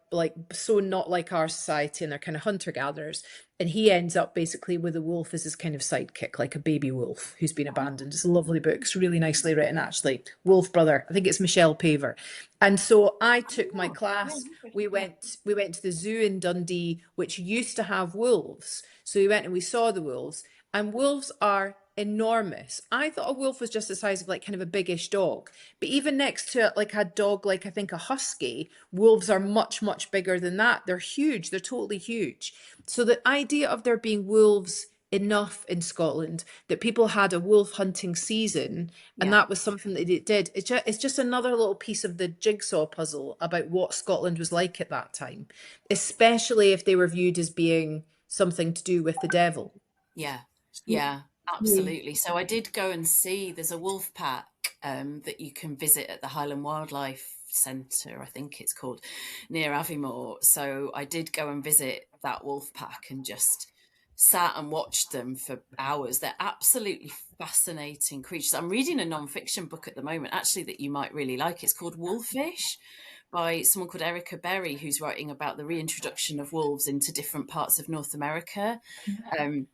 so not like our society, and they're kind of hunter gatherers, and he ends up basically with a wolf as his kind of sidekick, like a baby wolf who's been abandoned. It's a lovely book. It's really nicely written, actually. Wolf Brother. I think it's Michelle Paver. And so I took my class. We went to the zoo in Dundee, which used to have wolves. So we went and we saw the wolves, and wolves are enormous. I thought a wolf was just the size of like kind of a biggish dog, but even next to it, like a dog, like I think a husky, wolves are much bigger than that. They're huge. They're totally huge. So the idea of there being wolves enough in Scotland that people had a wolf hunting season, and that was something that it did. It's just another little piece of the jigsaw puzzle about what Scotland was like at that time, especially if they were viewed as being something to do with the devil. Yeah, yeah, absolutely. So I did go and see, there's a wolf pack that you can visit at the Highland Wildlife Centre, I think it's called, near Aviemore. So I did go and visit that wolf pack and just sat and watched them for hours. They're absolutely fascinating creatures. I'm reading a non-fiction book at the moment, actually, that you might really like. It's called Wolfish, by someone called Erica Berry, who's writing about the reintroduction of wolves into different parts of North America. And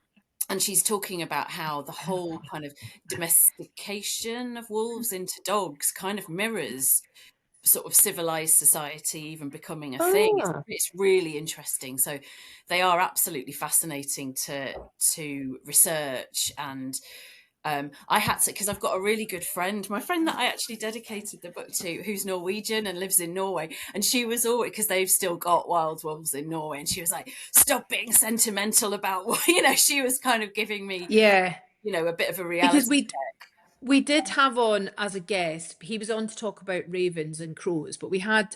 she's talking about how the whole kind of domestication of wolves into dogs kind of mirrors sort of civilized society even becoming a thing. It's really interesting. So they are absolutely fascinating to research. And I had to, because I've got a really good friend, my friend that I actually dedicated the book to, who's Norwegian and lives in Norway. And she was always, because they've still got wild wolves in Norway, and she was like, stop being sentimental about what, she was kind of giving me, a bit of a reality Because check. we did have on as a guest, he was on to talk about ravens and crows, but we had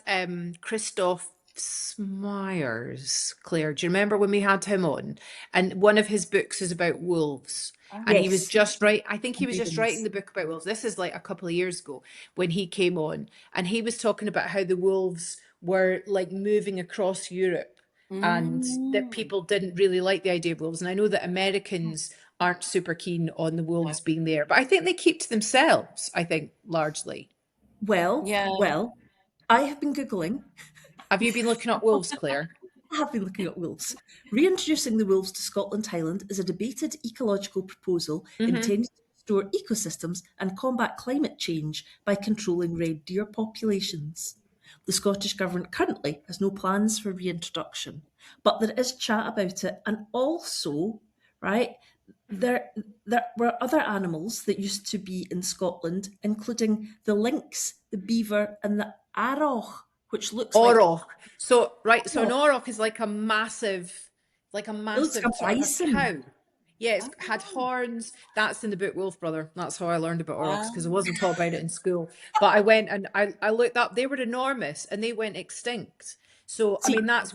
Christoph Smyers, Claire. Do you remember when we had him on? And one of his books is about wolves. And he was just right. I think he was just writing the book about wolves. This is like a couple of years ago when he came on, and he was talking about how the wolves were like moving across Europe, and that people didn't really like the idea of wolves. And I know that Americans aren't super keen on the wolves being there, but I think they keep to themselves, I think, largely. Well, I have been Googling. Have you been looking up wolves, Claire? I have been looking at wolves. Reintroducing the wolves to Scotland Highland is a debated ecological proposal intended to restore ecosystems and combat climate change by controlling red deer populations. The Scottish Government currently has no plans for reintroduction, but there is chat about it, and also, right, there were other animals that used to be in Scotland, including the lynx, the beaver, and the arroch, which looks auroch. So an Oh. auroch is like a massive Looks like sort a of a bison. cow. Yeah, it's had horns. That's in the book Wolf Brother. That's how I learned about aurochs, because I wasn't taught about it in school. But I went and I looked up. They were enormous and they went extinct. So I mean that's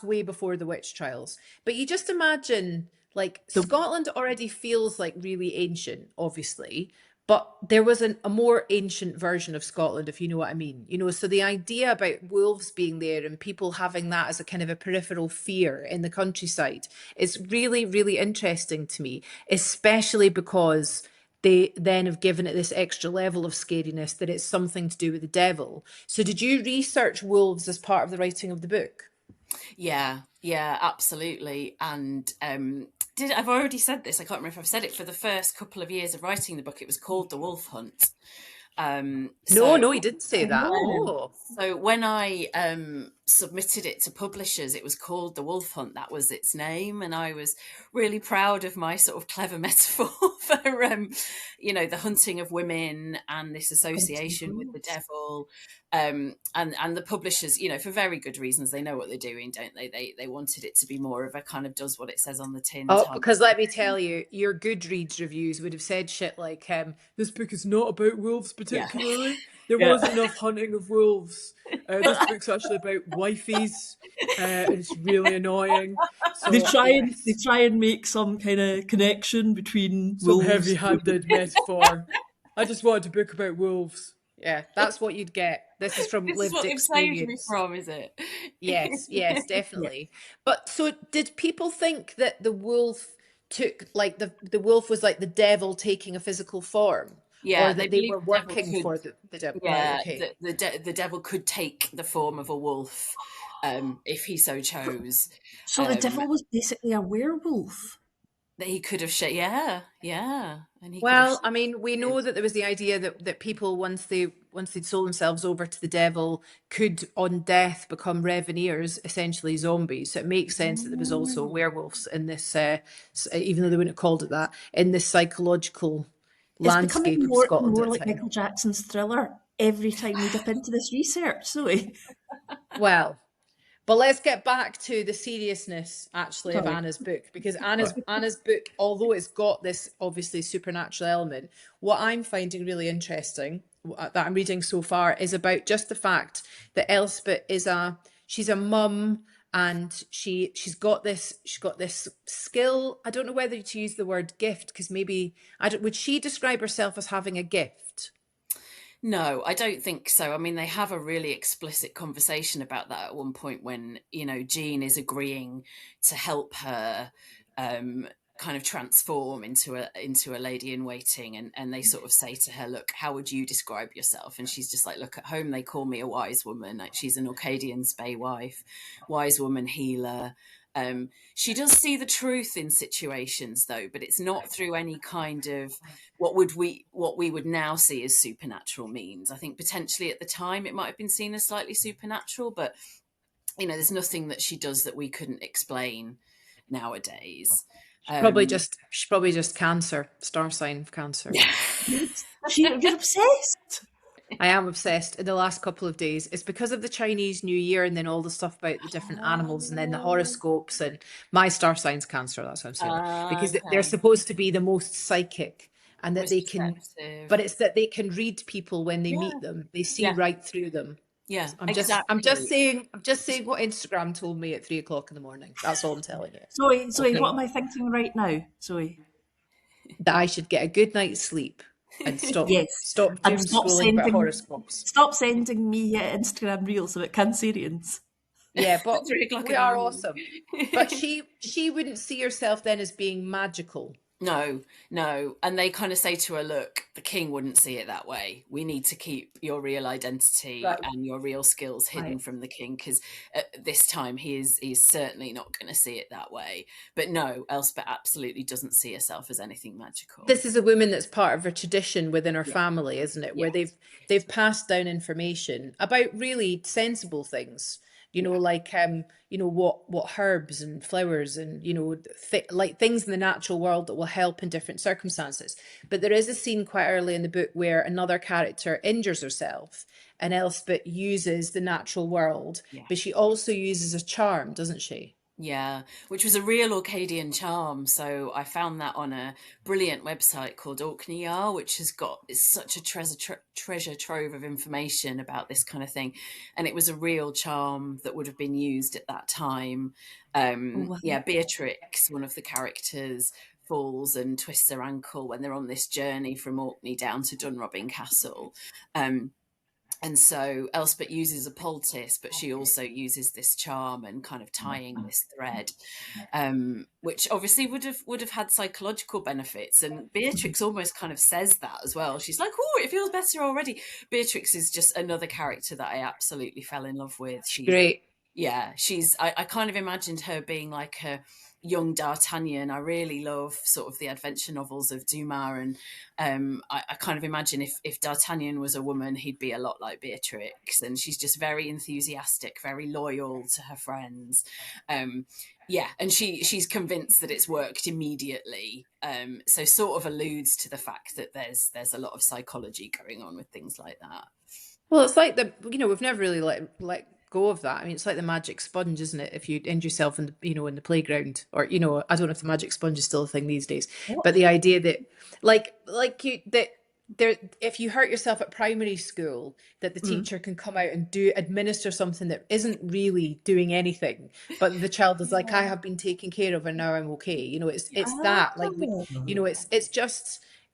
way before the witch trials. But you just imagine, like, Scotland already feels like really ancient, obviously. But there was a more ancient version of Scotland, if you know what I mean. So the idea about wolves being there and people having that as a kind of a peripheral fear in the countryside is really, really interesting to me, especially because they then have given it this extra level of scariness that it's something to do with the devil. So did you research wolves as part of the writing of the book? Yeah, absolutely. And I've already said this, I can't remember if I've said it, for the first couple of years of writing the book, it was called The Wolf Hunt. No, he didn't say that. So when I submitted it to publishers. It was called The Wolf Hunt. That was its name. And I was really proud of my sort of clever metaphor for, the hunting of women and this association with the devil. And the publishers, for very good reasons, they know what they're doing, don't they? They wanted it to be more of a kind of does what it says on the tin. Oh, because let me tell you, your Goodreads reviews would have said shit like, this book is not about wolves particularly. Yeah. There wasn't enough hunting of wolves. This book's actually about wifeys. And it's really annoying. So, they try and make some kind of connection between some wolves. Heavy-handed metaphor. I just wanted a book about wolves. Yeah, that's what you'd get. This is from lived experience. This is what you've saved me from, is it? Yes, definitely. Yeah. But so did people think that the wolf took, like, the wolf was like the devil taking a physical form? Yeah, or that they were working for the devil? Yeah, right, okay. the devil could take the form of a wolf if he so chose. So the devil was basically a werewolf? That he could have yeah. And I mean, we know that there was the idea that people, once they'd sold themselves over to the devil, could on death become reveneers, essentially zombies. So it makes sense that there was also werewolves in this, even though they wouldn't have called it that, in this psychological landscape of Scotland. More like Michael Jackson's Thriller every time we dip into this research, Zoe. Well, but let's get back to the seriousness, actually, of Anna's book, because Anna's book, although it's got this obviously supernatural element, what I'm finding really interesting that I'm reading so far is about just the fact that Elspeth she's a mum, and she's got this skill. I don't know whether to use the word gift, because maybe would she describe herself as having a gift? No, I don't think so. I mean, they have a really explicit conversation about that at one point when, Jean is agreeing to help her kind of transform into a lady in waiting, and they sort of say to her, look, how would you describe yourself? And she's just like, look, at home they call me a wise woman. Like, she's an Orcadian spey wife, wise woman, healer. She does see the truth in situations, though, but it's not through any kind of what we would now see as supernatural means. I think potentially at the time it might have been seen as slightly supernatural, but there's nothing that she does that we couldn't explain nowadays. She's probably just Cancer, star sign of Cancer. You're obsessed. I am obsessed in the last couple of days. It's because of the Chinese New Year, and then all the stuff about the different animals, and then the horoscopes, and my star sign's Cancer. That's what I'm saying. Because they're supposed to be the most psychic, and that they can, but it's that they can read people when they meet them. They see right through them. Yeah, I'm just saying what Instagram told me at 3:00 in the morning. That's all I'm telling you. Zoe, okay. What am I thinking right now, Zoe? That I should get a good night's sleep. And stop scrolling about horoscopes. Stop sending me Instagram reels about Cancerians. Yeah, but we are awesome. But she wouldn't see herself then as being magical. No. And they kind of say to her, look, the king wouldn't see it that way. We need to keep your real identity and your real skills hidden from the king, because at this time he's certainly not going to see it that way. But no, Elspeth absolutely doesn't see herself as anything magical. This is a woman that's part of a tradition within her family, isn't it? Where they've passed down information about really sensible things. Like, what herbs and flowers and, like things in the natural world that will help in different circumstances. But there is a scene quite early in the book where another character injures herself, and Elspeth uses the natural world, but she also uses a charm, doesn't she? Yeah, which was a real Orcadian charm. So I found that on a brilliant website called Orkney, which has got such a treasure trove of information about this kind of thing. And it was a real charm that would have been used at that time. Beatrix, one of the characters, falls and twists her ankle when they're on this journey from Orkney down to Dunrobin Castle. And so Elspeth uses a poultice, but she also uses this charm and kind of tying this thread, which obviously would have had psychological benefits. And Beatrix almost kind of says that as well. She's like, oh, it feels better already. Beatrix is just another character that I absolutely fell in love with. She's great. Yeah, I kind of imagined her being like young D'Artagnan. I really love sort of the adventure novels of Dumas, and I kind of imagine if D'Artagnan was a woman, he'd be a lot like Beatrix, and she's just very enthusiastic, very loyal to her friends. Yeah, and she's convinced that it's worked immediately. So sort of alludes to the fact that there's a lot of psychology going on with things like that. Well, it's like we've never really let go of that. I mean, it's like the magic sponge, isn't it? If you end yourself in in the playground, or I don't know if the magic sponge is still a thing these days, but the idea that if you hurt yourself at primary school, that the teacher can come out and administer something that isn't really doing anything, but the child is like, I have been taken care of and now I'm okay. It's that, like,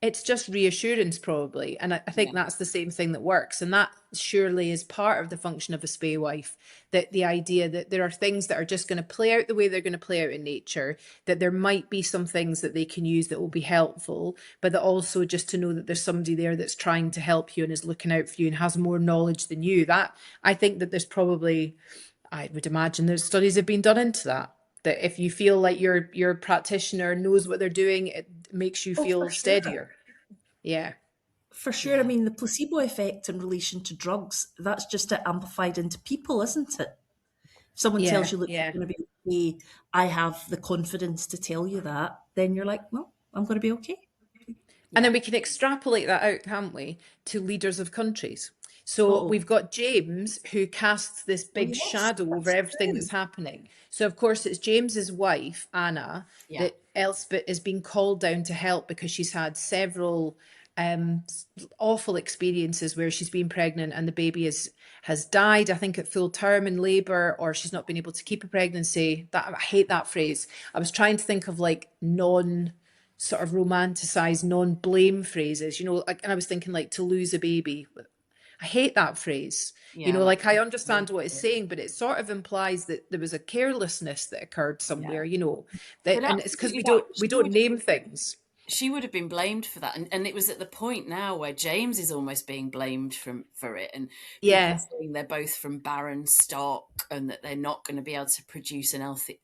it's just reassurance, probably. And I think that's the same thing that works. And that surely is part of the function of a spay wife, that the idea that there are things that are just going to play out the way they're going to play out in nature, that there might be some things that they can use that will be helpful, but that also just to know that there's somebody there that's trying to help you and is looking out for you and has more knowledge than you. That, I think that there's probably, I would imagine there's studies have been done into that. That if you feel like your practitioner knows what they're doing, it makes you feel steadier. Yeah. For sure. I mean, the placebo effect in relation to drugs, that's just it amplified into people, isn't it? If someone tells you, look, you're going to be okay, I have the confidence to tell you that, then you're like, well, I'm going to be okay. And then we can extrapolate that out, can't we, to leaders of countries. So we've got James, who casts this big shadow over everything that's happening. So, of course, it's James's wife, Anna, that Elspeth is being called down to help because she's had several awful experiences where she's been pregnant and the baby has died, I think, at full term in labour, or she's not been able to keep a pregnancy. I hate that phrase. I was trying to think of like sort of romanticized, non-blame phrases, and I was thinking like to lose a baby. I hate that phrase. I understand what it's saying, but it sort of implies that there was a carelessness that occurred somewhere, and it's because we don't name things. She would have been blamed for that, and it was at the point now where James is almost being blamed for it, and people are saying they're both from barren stock and that they're not going to be able to produce an healthy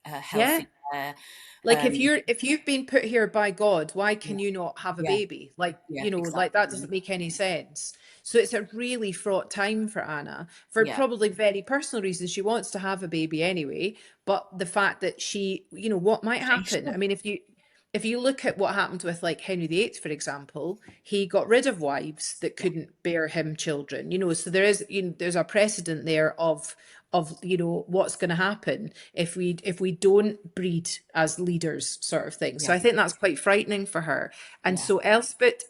heir. Like if you've been put here by God, why can you not have a baby? Like exactly. Like that doesn't make any sense. So it's a really fraught time for Anna for probably very personal reasons. She wants to have a baby anyway, but the fact that she, what might happen? I mean, if you look at what happened with like Henry VIII, for example, he got rid of wives that couldn't bear him children, so there is, there's a precedent there of what's going to happen if we don't breed as leaders, sort of thing. So I think that's quite frightening for her. And so Elspeth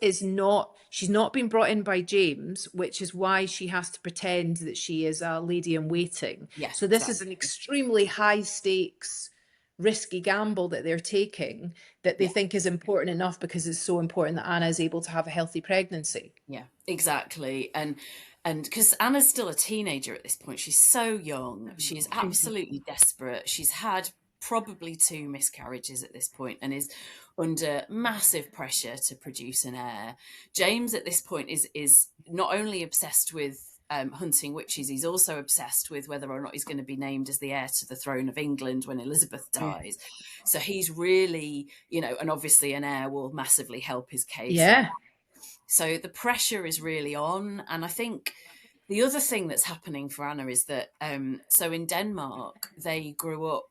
she's not been brought in by James, which is why she has to pretend that she is a lady in waiting. So this is an extremely high stakes, risky gamble that they're taking, that they think is important enough because it's so important that Anna is able to have a healthy pregnancy. Yeah, exactly. And because Anna's still a teenager at this point, she's so young, she's absolutely desperate. She's had probably 2 miscarriages at this point and is under massive pressure to produce an heir. James at this point is not only obsessed with hunting witches, he's also obsessed with whether or not he's going to be named as the heir to the throne of England when Elizabeth dies. So he's really, and obviously an heir will massively help his case. So the pressure is really on. And I think the other thing that's happening for Anna is that, so in Denmark, they grew up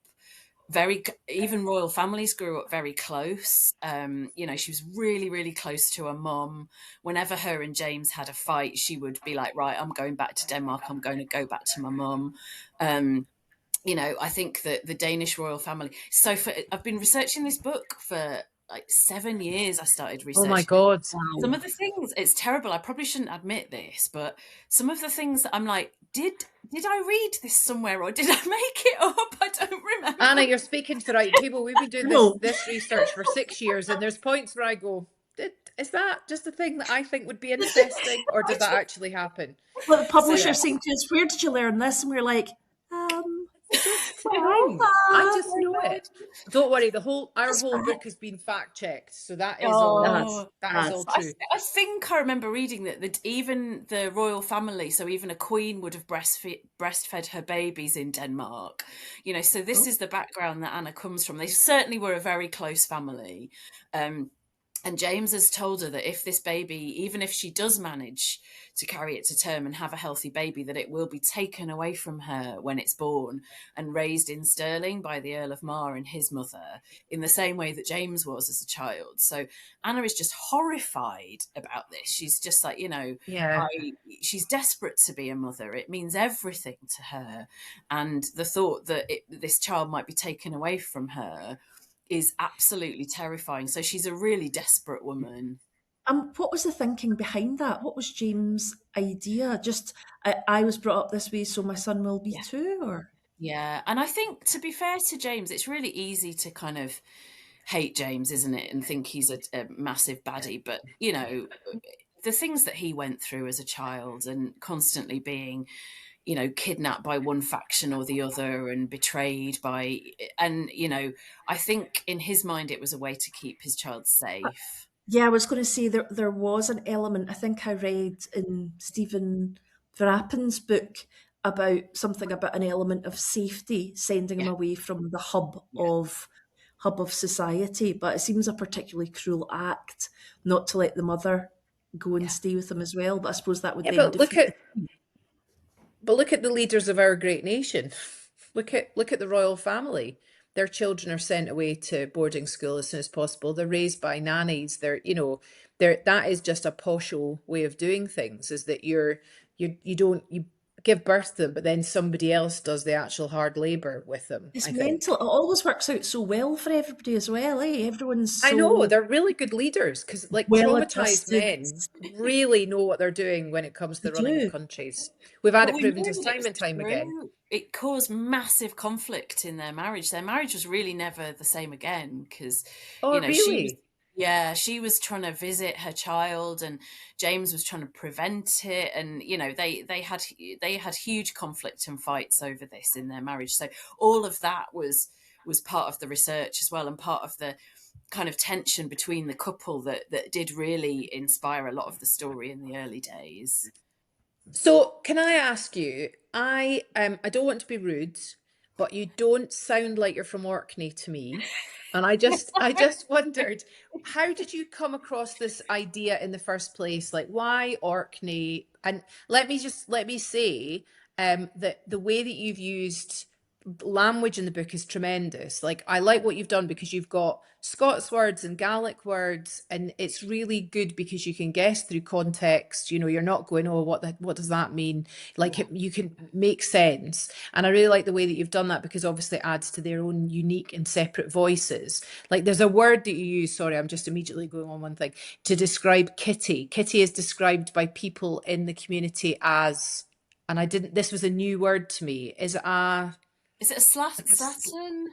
even royal families grew up very close. She was really, really close to her mum. Whenever her and James had a fight, she would be like, right, I'm going back to Denmark. I'm going to go back to my mum. I think that the Danish royal family. So I've been researching this book for like 7 years. I started researching. Oh my God. Some of the things, it's terrible. I probably shouldn't admit this, but some of the things that I'm like, did I read this somewhere or did I make it up? I don't remember. Anna, you're speaking to the right people. We've been doing this research for 6 years, and there's points where I go, is that just a thing that I think would be interesting, or did that actually happen? Well, the publisher saying to us, where did you learn this? And we're like, It's fine. I just know it. Don't worry. Our whole right. book has been fact checked, so that is Oh, all I, true. I think I remember reading that even the royal family, so even a queen would have breastfed her babies in Denmark. So this is the background that Anna comes from. They certainly were a very close family. And James has told her that if this baby, even if she does manage to carry it to term and have a healthy baby, that it will be taken away from her when it's born and raised in Stirling by the Earl of Mar and his mother, in the same way that James was as a child. So Anna is just horrified about this. She's just like, Yeah. she's desperate to be a mother. It means everything to her. And the thought that this child might be taken away from her is absolutely terrifying. So she's a really desperate woman. What was the thinking behind that? What was James' idea? Just, I was brought up this way, so my son will be too, or? Yeah. And I think, to be fair to James, it's really easy to kind of hate James, isn't it? And think he's a massive baddie. But, the things that he went through as a child and constantly being, kidnapped by one faction or the other and betrayed by, and, I think in his mind it was a way to keep his child safe. Yeah, I was going to say there was an element, I think I read in Stephen Verappen's book about something about an element of safety, sending him Yeah. away from the hub Yeah. of society. But it seems a particularly cruel act not to let the mother go and stay with him as well. But I suppose that would Yeah, then but look defeat at the leaders of our great nation. Look at the royal family. Their children are sent away to boarding school as soon as possible. They're raised by nannies. That is just a posho way of doing things, is that you give birth to them, but then somebody else does the actual hard labor with them, It's I mental. think. It always works out so well for everybody as well, eh? Everyone's I know, so they're really good leaders, because like well traumatized adjusted. men really know what they're doing when it comes They to running of do. countries. We've had But it we know proven to us that it time was and time again. true. It caused massive conflict in their marriage. Their marriage was really never the same again because, Oh, she was, really? she was trying to visit her child, and James was trying to prevent it, and they had huge conflict and fights over this in their marriage. So all of that was part of the research as well, and part of the kind of tension between the couple that did really inspire a lot of the story in the early days. So, can I ask you? I don't want to be rude, but you don't sound like you're from Orkney to me. And I just wondered, how did you come across this idea in the first place? Like, why Orkney? And let me say, that the way that you've used language in the book is tremendous. Like, I like what you've done because you've got Scots words and Gaelic words, and it's really good because you can guess through context. You're not going, oh, what does that mean? Like, you can make sense. And I really like the way that you've done that, because obviously it adds to their own unique and separate voices. Like, there's a word that you use, sorry, I'm just immediately going on one thing, to describe Kitty. Kitty is described by people in the community as, and this was a new word to me, is Is it a slattern?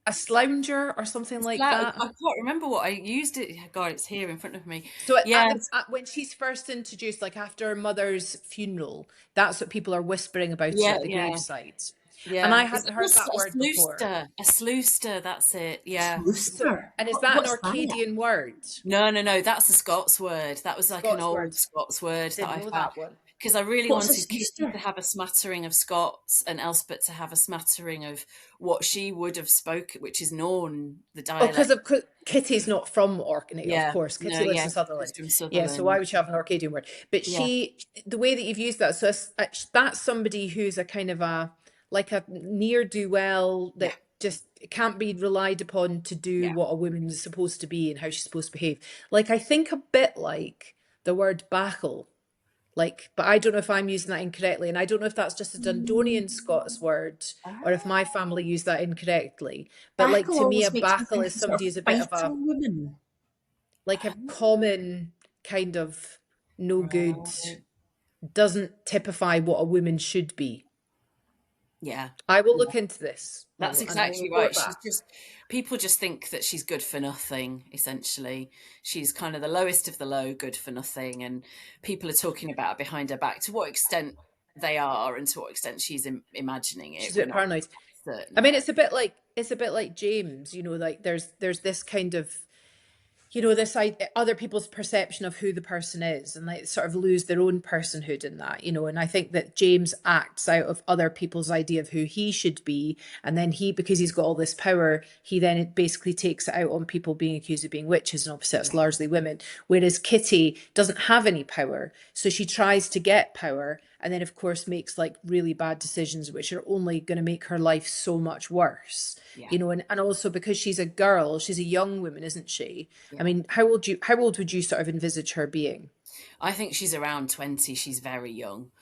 a slounger or something like I that. can't remember what I used it. God, it's here in front of me. So Yeah, when she's first introduced, like after her mother's funeral, that's what people are whispering about her yeah, at the yeah, graveside. And I yeah. It's hadn't heard that word before. a slewster. That's it. Yeah. So, Rooster. and is that an What's that? Orcadian word? No, no, no. That's a Scots word. That was like an Scots old word. Scots word that Didn't I know found that one. because I really What's a wanted Kitty rooster? to have a smattering of Scots and Elspeth to have a smattering of what she would have spoken, which is Norn, the Oh, dialect. because Kitty's not from Orkney, of Yeah. course. No, Kitty lives yeah. in She's Sutherland. from Yeah, so why Sutherland. would she have an Orcadian word? But Yeah. the way that you've used that, so that's somebody who's a kind of like a ne'er-do-well Yeah. that just can't be relied upon to do Yeah. what a woman's supposed to be and how she's supposed to behave. Like, I think a bit like the word bachel. Like, but I don't know if I'm using that incorrectly, and I don't know if that's just a Dundonian Scots word or if my family used that incorrectly. But like, Backle to me, a always makes me bachel think is of sort somebody of who's a bit of a fighting woman. like a common kind of no good, Right. doesn't typify what a woman should be. Yeah. I will look into this. That's And I will exactly report right. She's back. just people just think that she's good for nothing, essentially. She's kind of the lowest of the low, good for nothing, and people are talking about her behind her back. To what extent they are and to what extent she's imagining it, She's a we're bit not paranoid. I certainly. mean, it's a bit like James, you know, like there's this kind of, you know, this other people's perception of who the person is, and like sort of lose their own personhood in that, you know. And I think that James acts out of other people's idea of who he should be, and then because he's got all this power, he then basically takes it out on people being accused of being witches, and obviously it's largely women. Whereas Kitty doesn't have any power, so she tries to get power, and then of course makes like really bad decisions which are only going to make her life so much worse, Yeah, you know. And also because she's a girl, she's a young woman, isn't she? I yeah. mean, how old would you sort of envisage her being? I think she's around 20. She's very young.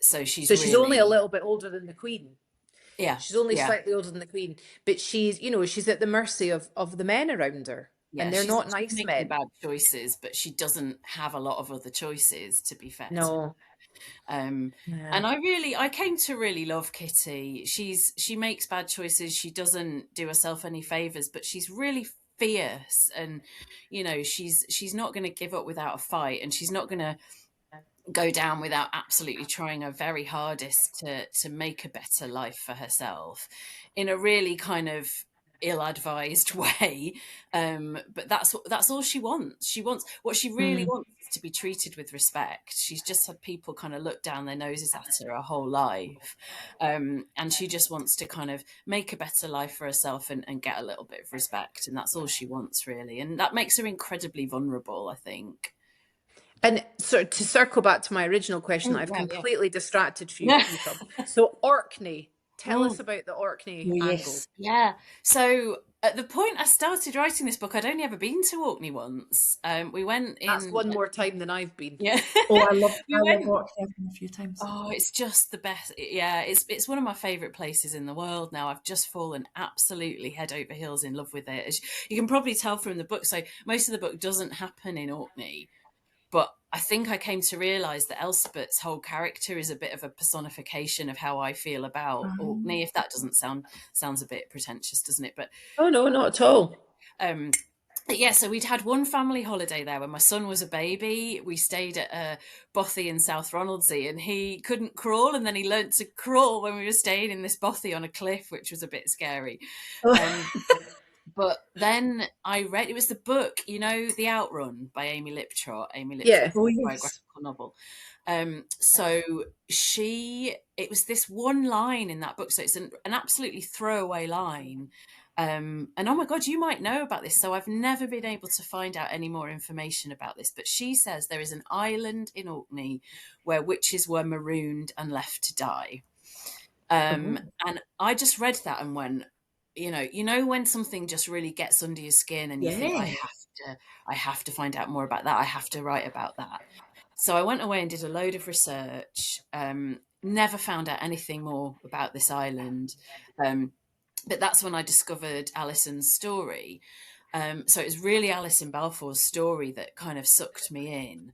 So she's So she's only a really, little bit older than the Queen. yeah, She's only yeah, slightly older than the Queen, but she's, you know, she's at the mercy of the men around her, yeah. and they're not She's nice making men. bad choices, but she doesn't have a lot of other choices, to be fair to No. Um, Yeah. and I came to really love Kitty. She makes bad choices. She doesn't do herself any favors, but she's really fierce, and she's not going to give up without a fight, and she's not going to go down without absolutely trying her very hardest to make a better life for herself in a really kind of ill-advised way. But that's all she wants. What she really Mm. wants is to be treated with respect. She's just had people kind of look down their noses at her whole life. And she just wants to kind of make a better life for herself, and get a little bit of respect, and that's all she wants really, and that makes her incredibly vulnerable, I think. And so to circle back to my original question that Oh, I've yeah, yeah. completely distracted Yeah. you from. So Orkney, tell Mm. us about the Orkney Oh, angle. yes. Yeah. So at the point I started writing this book, I'd only ever been to Orkney once. We went That's in, one more time than I've been. yeah. Oh, We I love went. Orkney. I've been a few times. Oh, it's just the best. Yeah, it's one of my favorite places in the world now. I've just fallen absolutely head over heels in love with it. As you can probably tell from the book. So most of the book doesn't happen in Orkney, but I think I came to realise that Elspeth's whole character is a bit of a personification of how I feel about Orkney. If that doesn't sounds a bit pretentious, doesn't it? Oh no, not at all. Um, but yeah, so we'd had one family holiday there when my son was a baby. We stayed at a bothy in South Ronaldsay, and he couldn't crawl, and then he learnt to crawl when we were staying in this bothy on a cliff, which was a bit scary. Um, but then I read, it was the book, The Outrun by Amy Liptrot. Amy Yeah. Liptrot's Oh, yes. biographical novel. So it was this one line in that book. So it's an absolutely throwaway line. And oh my God, you might know about this. So I've never been able to find out any more information about this. But she says there is an island in Orkney where witches were marooned and left to die. Oh, And I just read that and went, when something just really gets under your skin and you think, yeah. I have to find out more about that. I have to write about that. So I went away and did a load of research. Never found out anything more about this island. But that's when I discovered Alison's story. So it was really Alison Balfour's story that kind of sucked me in.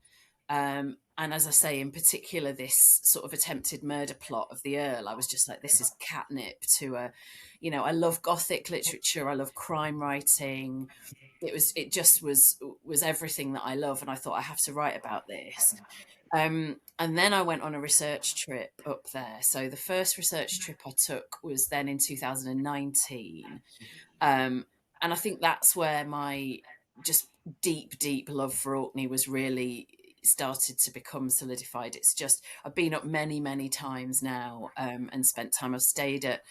And as I say, in particular, this sort of attempted murder plot of the Earl, I was just like, this is catnip to I love Gothic literature. I love crime writing. It just was everything that I love. And I thought I have to write about this. And then I went on a research trip up there. So the first research trip I took was then in 2019. And I think that's where my just deep love for Orkney was really started to become solidified. It's just, I've been up many times now, and spent time. I've stayed at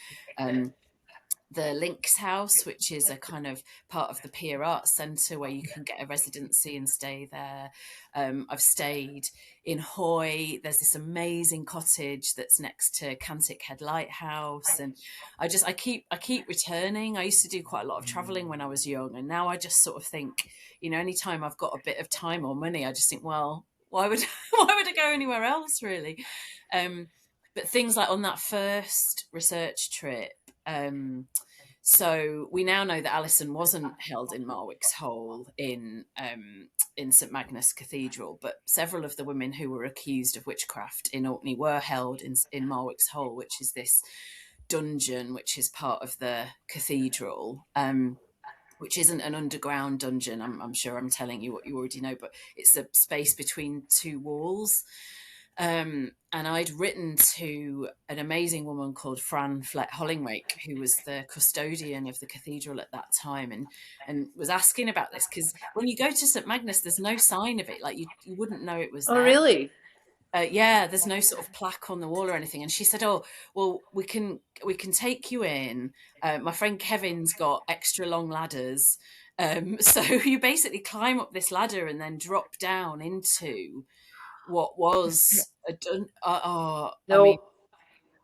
the Links House, which is a kind of part of the Pier Arts Centre where you can get a residency and stay there. I've stayed in Hoy. There's this amazing cottage that's next to Cantic Head Lighthouse, and I keep returning. I used to do quite a lot of travelling when I was young, and now I just sort of think, anytime I've got a bit of time or money, I just think, well, why would I go anywhere else, really? But things like on that first research trip. So we now know that Alison wasn't held in Marwick's Hole in St Magnus Cathedral, but several of the women who were accused of witchcraft in Orkney were held in Marwick's Hole, which is this dungeon which is part of the cathedral. Which isn't an underground dungeon. I'm sure I'm telling you what you already know, but it's a space between two walls. And I'd written to an amazing woman called Fran Flett Hollingwake, who was the custodian of the cathedral at that time, and was asking about this, because when you go to St Magnus, there's no sign of it. Like you wouldn't know it was Oh, there. really? Yeah, there's no sort of plaque on the wall or anything. And she said, "Oh, well, we can take you in. My friend Kevin's got extra long ladders, so you basically climb up this ladder and then drop down into what was a I mean, No,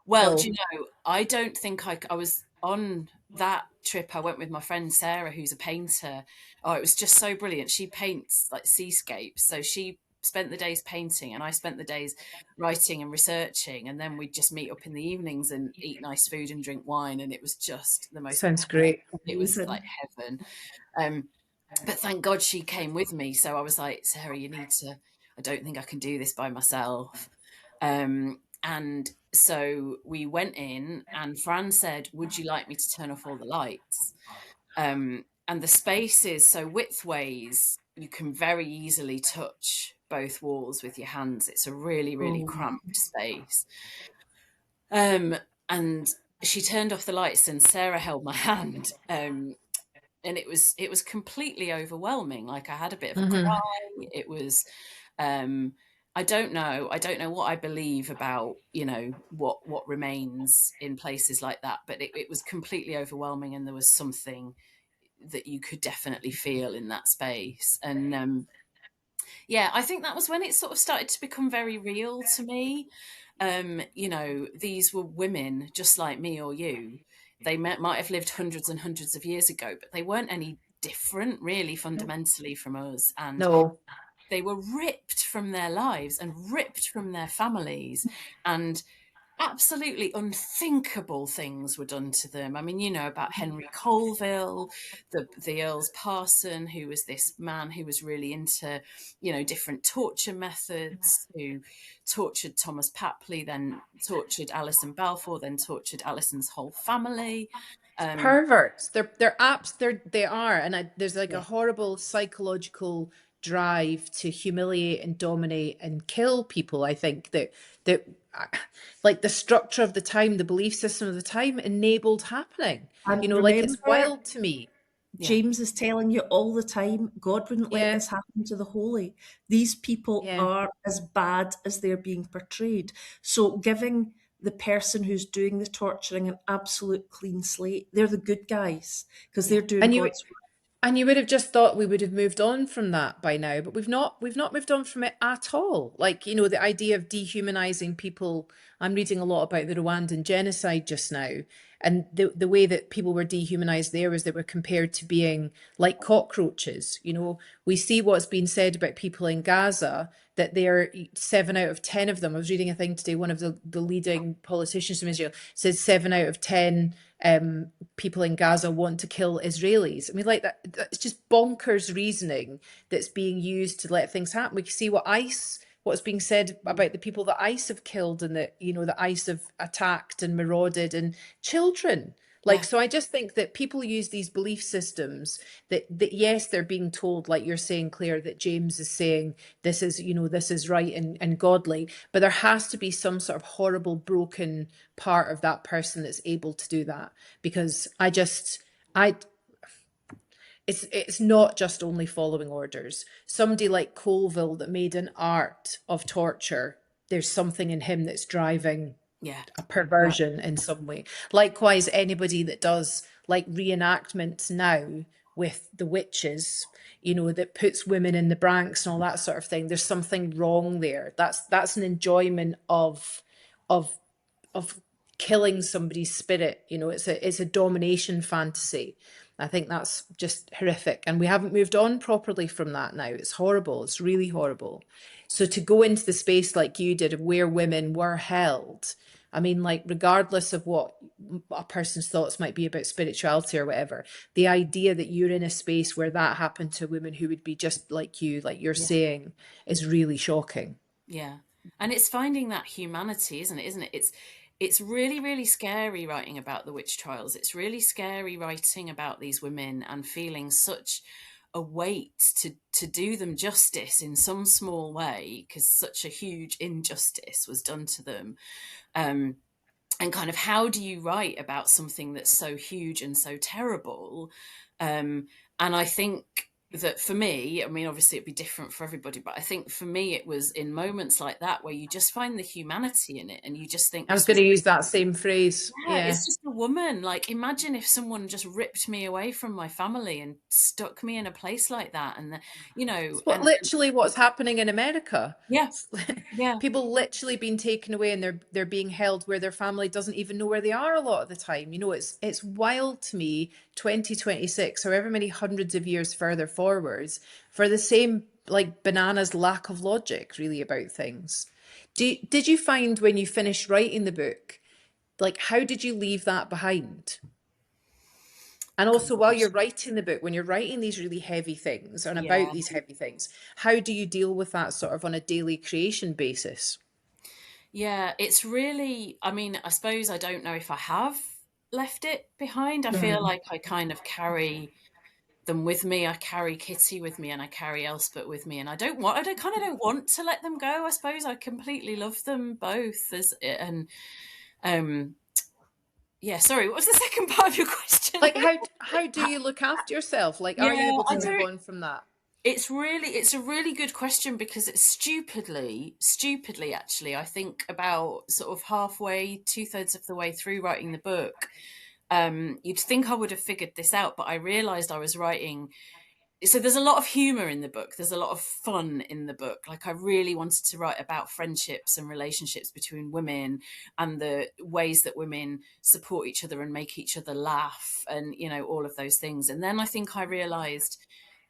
well, do no. you know, I don't think I was on that trip. I went with my friend Sarah, who's a painter. Oh, it was just so brilliant. She paints like seascapes. So she spent the days painting and I spent the days writing and researching. And then we'd just meet up in the evenings and eat nice food and drink wine. And it was just the most, Sounds great. it was Amazing. like heaven. Um, but thank God she came with me. So I was like, Sarah, you need to, I don't think I can do this by myself. And so we went in, and Fran said, "Would you like me to turn off all the lights?" And the space is so widthways, you can very easily touch both walls with your hands. It's a really, really Oh, cramped space. And she turned off the lights, and Sarah held my hand. And it was completely overwhelming. Like I had a bit of a Hmm. cry. It was um I don't know what I believe about, what remains in places like that, but it was completely overwhelming, and there was something that you could definitely feel in that space. And yeah, I think that was when it sort of started to become very real to me. These were women just like me or you. They might have lived hundreds and hundreds of years ago, but they weren't any different really fundamentally from us. And No. they were ripped from their lives and ripped from their families, and absolutely unthinkable things were done to them. I mean, about Henry Colville, the Earl's parson, who was this man who was really into, different torture methods, who tortured Thomas Papley, then tortured Alison Balfour, then tortured Alison's whole family. Um, Perverts. They are, and there's like a yeah, horrible psychological drive to humiliate and dominate and kill people. I think that like the structure of the time, the belief system of the time enabled happening. and Like it's remember, wild to me. yeah, James is telling you all the time, God wouldn't let Yeah, this happen to the holy. These people yeah. are as bad as they're being portrayed. So giving the person who's doing the torturing an absolute clean slate, they're the good guys because yeah, they're doing And you God's work. And you would have just thought we would have moved on from that by now, but we've not moved on from it at all. Like, the idea of dehumanizing people. I'm reading a lot about the Rwandan genocide just now, and the way that people were dehumanized there was they were compared to being like cockroaches. We see what's been said about people in Gaza, that they're 7 out of 10 of them. I was reading a thing today, one of the leading politicians from Israel says 7 out of 10 people in Gaza want to kill Israelis. I mean, like that's just bonkers reasoning that's being used to let things happen. We can see what's being said about the people that ICE have killed, and that ICE have attacked and marauded, and children. Like, yeah, so I just think that people use these belief systems that yes, they're being told, like you're saying, Claire, that James is saying this is right and godly, but there has to be some sort of horrible broken part of that person that's able to do that. Because I it's not just only following orders. Somebody like Colville that made an art of torture, there's something in him that's driving yeah, a perversion in some way. Likewise, anybody that does like reenactments now with the witches, that puts women in the branks and all that sort of thing, there's something wrong there. That's an enjoyment of of killing somebody's spirit. It's a domination fantasy. I think that's just horrific, and we haven't moved on properly from that now. It's horrible. It's really horrible. So to go into the space like you did of where women were held, I mean, like, regardless of what a person's thoughts might be about spirituality or whatever, the idea that you're in a space where that happened to women who would be just like you, like you're yeah. saying, is really shocking. Yeah. And it's finding that humanity, isn't it? Isn't it? It's really, really scary writing about the witch trials. It's really scary writing about these women and feeling such a weight to do them justice in some small way, because such a huge injustice was done to them. And kind of, how do you write about something that's so huge and so terrible? And I think that for me, I mean, obviously it'd be different for everybody, but I think for me it was in moments like that where you just find the humanity in it, and you just think, I was going to use that same phrase. yeah, Yeah. it's just a woman. Like, imagine if someone just ripped me away from my family and stuck me in a place like that, and But literally what's happening in America. yeah, yeah, People literally being taken away, and they're being held where their family doesn't even know where they are a lot of the time. It's wild to me, 2026, however many hundreds of years further forwards, for the same like bananas lack of logic really about things. Did you find when you finished writing the book, like, how did you leave that behind? And also, while you're writing the book, when you're writing these really heavy things and yeah. about these heavy things, how do you deal with that sort of on a daily creation basis? Yeah, it's really, I mean, I suppose I don't know if I have left it behind. I feel like I kind of carry them with me. I carry Kitty with me, and I carry Elspeth with me, and I don't kind of don't want to let them go. I suppose I completely love them both um yeah, sorry, what was the second part of your question? Like, how do you look after yourself? Like, are you Yeah, able to I move don't. on from that? It's a really good question, because it's stupidly, actually, I think about sort of halfway, 2/3 of the way through writing the book, you'd think I would have figured this out, but I realized I was writing. So there's a lot of humor in the book. There's a lot of fun in the book. Like, I really wanted to write about friendships and relationships between women, and the ways that women support each other and make each other laugh, and, all of those things. And then I think I realized,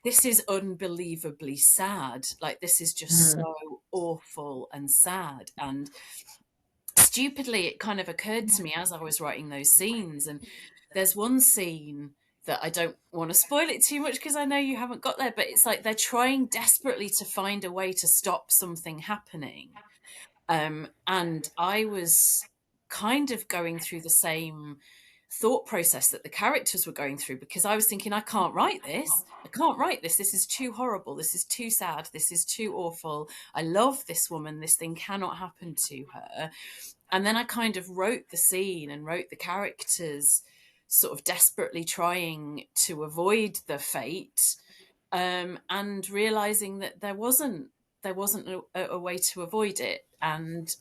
this is unbelievably sad. Like, this is just so awful and sad. And stupidly, it kind of occurred to me as I was writing those scenes. And there's one scene that I don't want to spoil it too much, because I know you haven't got there, but it's like they're trying desperately to find a way to stop something happening. And I was kind of going through the same thought process that the characters were going through, because I was thinking, I can't write this. I can't write this. This is too horrible. This is too sad. This is too awful. I love this woman. This thing cannot happen to her. And then I kind of wrote the scene and wrote the characters sort of desperately trying to avoid the fate, and realizing that there wasn't a way to avoid it, and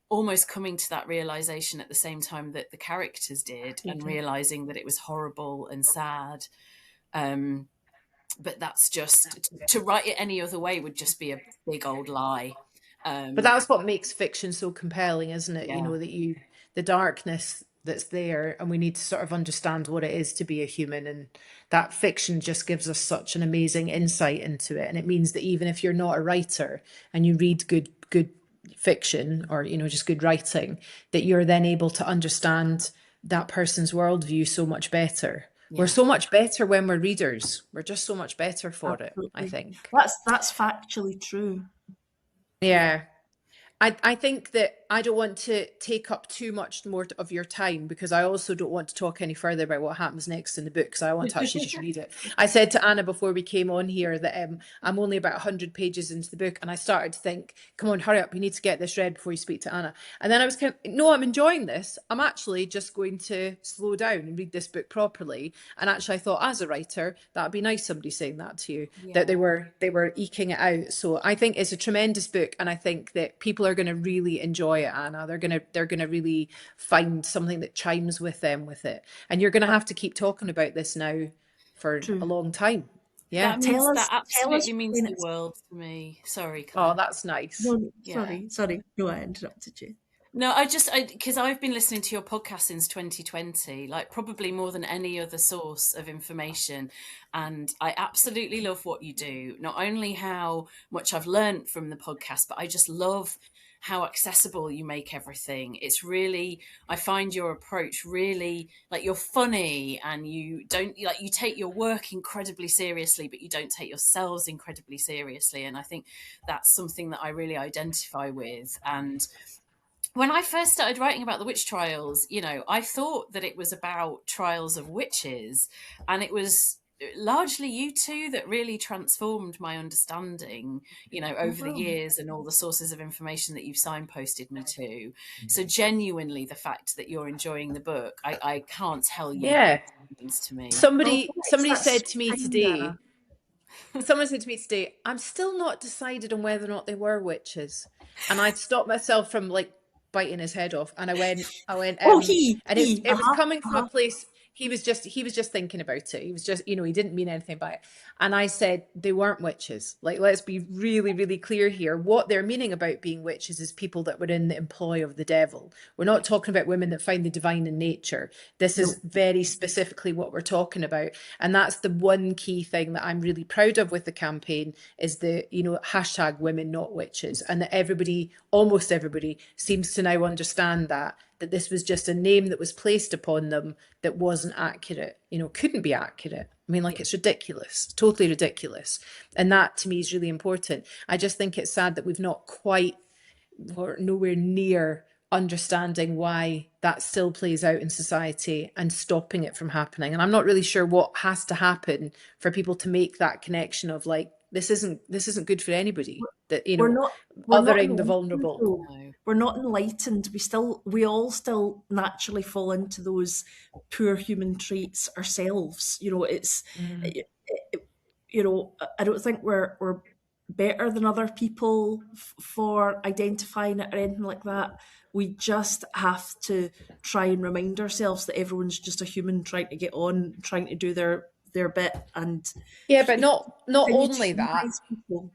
almost coming to that realization at the same time that the characters did, and realizing that it was horrible and sad. But that's just, to write it any other way would just be a big old lie. But that's what makes fiction so compelling, isn't it? Yeah. That the darkness that's there, and we need to sort of understand what it is to be a human. And that fiction just gives us such an amazing insight into it. And it means that even if you're not a writer and you read good fiction, or, just good writing, that you're then able to understand that person's worldview so much better. Yeah. We're so much better when we're readers. We're just so much better for Absolutely. It, I think. That's factually true. Yeah. I think that I don't want to take up too much more of your time, because I also don't want to talk any further about what happens next in the book, because I want to actually just read it. I said to Anna before we came on here that I'm only about 100 pages into the book, and I started to think, come on, hurry up, you need to get this read before you speak to Anna. And then I was no, I'm enjoying this. I'm actually just going to slow down and read this book properly. And actually I thought, as a writer, that'd be nice, somebody saying that to you, that they were eking it out. So I think it's a tremendous book, and I think that people are going to really enjoy it, Anna. They're gonna really find something that chimes with them with it, and you're gonna have to keep talking about this now for a long time. Yeah, that absolutely means the world to me. Sorry, Claire. Oh, that's nice. No, sorry. No, I interrupted you. No, because I've been listening to your podcast since 2020, like probably more than any other source of information. And I absolutely love what you do. Not only how much I've learned from the podcast, but I just love how accessible you make everything. It's really, I find your approach really, like, you're funny, and you take your work incredibly seriously, but you don't take yourselves incredibly seriously. And I think that's something that I really identify with. And when I first started writing about the witch trials, I thought that it was about trials of witches, and it was largely you two that really transformed my understanding, over the years, and all the sources of information that you've signposted me to. So genuinely, the fact that you're enjoying the book, I can't tell you how Yeah. much it means to me. Somebody That's said to me kind, today, Anna. I'm still not decided on whether or not they were witches. And I'd stopped myself from like biting his head off. And Oh, and it was coming from a place, he was just thinking about it. He was just, he didn't mean anything by it. And I said, they weren't witches. Like, let's be really, really clear here. What they're meaning about being witches is people that were in the employ of the devil. We're not talking about women that find the divine in nature. This is very specifically what we're talking about. And that's the one key thing that I'm really proud of with the campaign, is the, hashtag women not witches. And that everybody, almost everybody, seems to now understand that this was just a name that was placed upon them that wasn't accurate, couldn't be accurate. I mean, like, it's ridiculous, totally ridiculous. And that to me is really important. I just think it's sad that we've not quite, or nowhere near, understanding why that still plays out in society and stopping it from happening. And I'm not really sure what has to happen for people to make that connection of like, this isn't good for anybody, that, we're not othering the enlightened, vulnerable. though. No. We're not enlightened. We all still naturally fall into those poor human traits ourselves. It's I don't think we're better than other people for identifying it or anything like that. We just have to try and remind ourselves that everyone's just a human trying to get on, trying to do their bit, and Yeah, but not continue to only that, humanise people.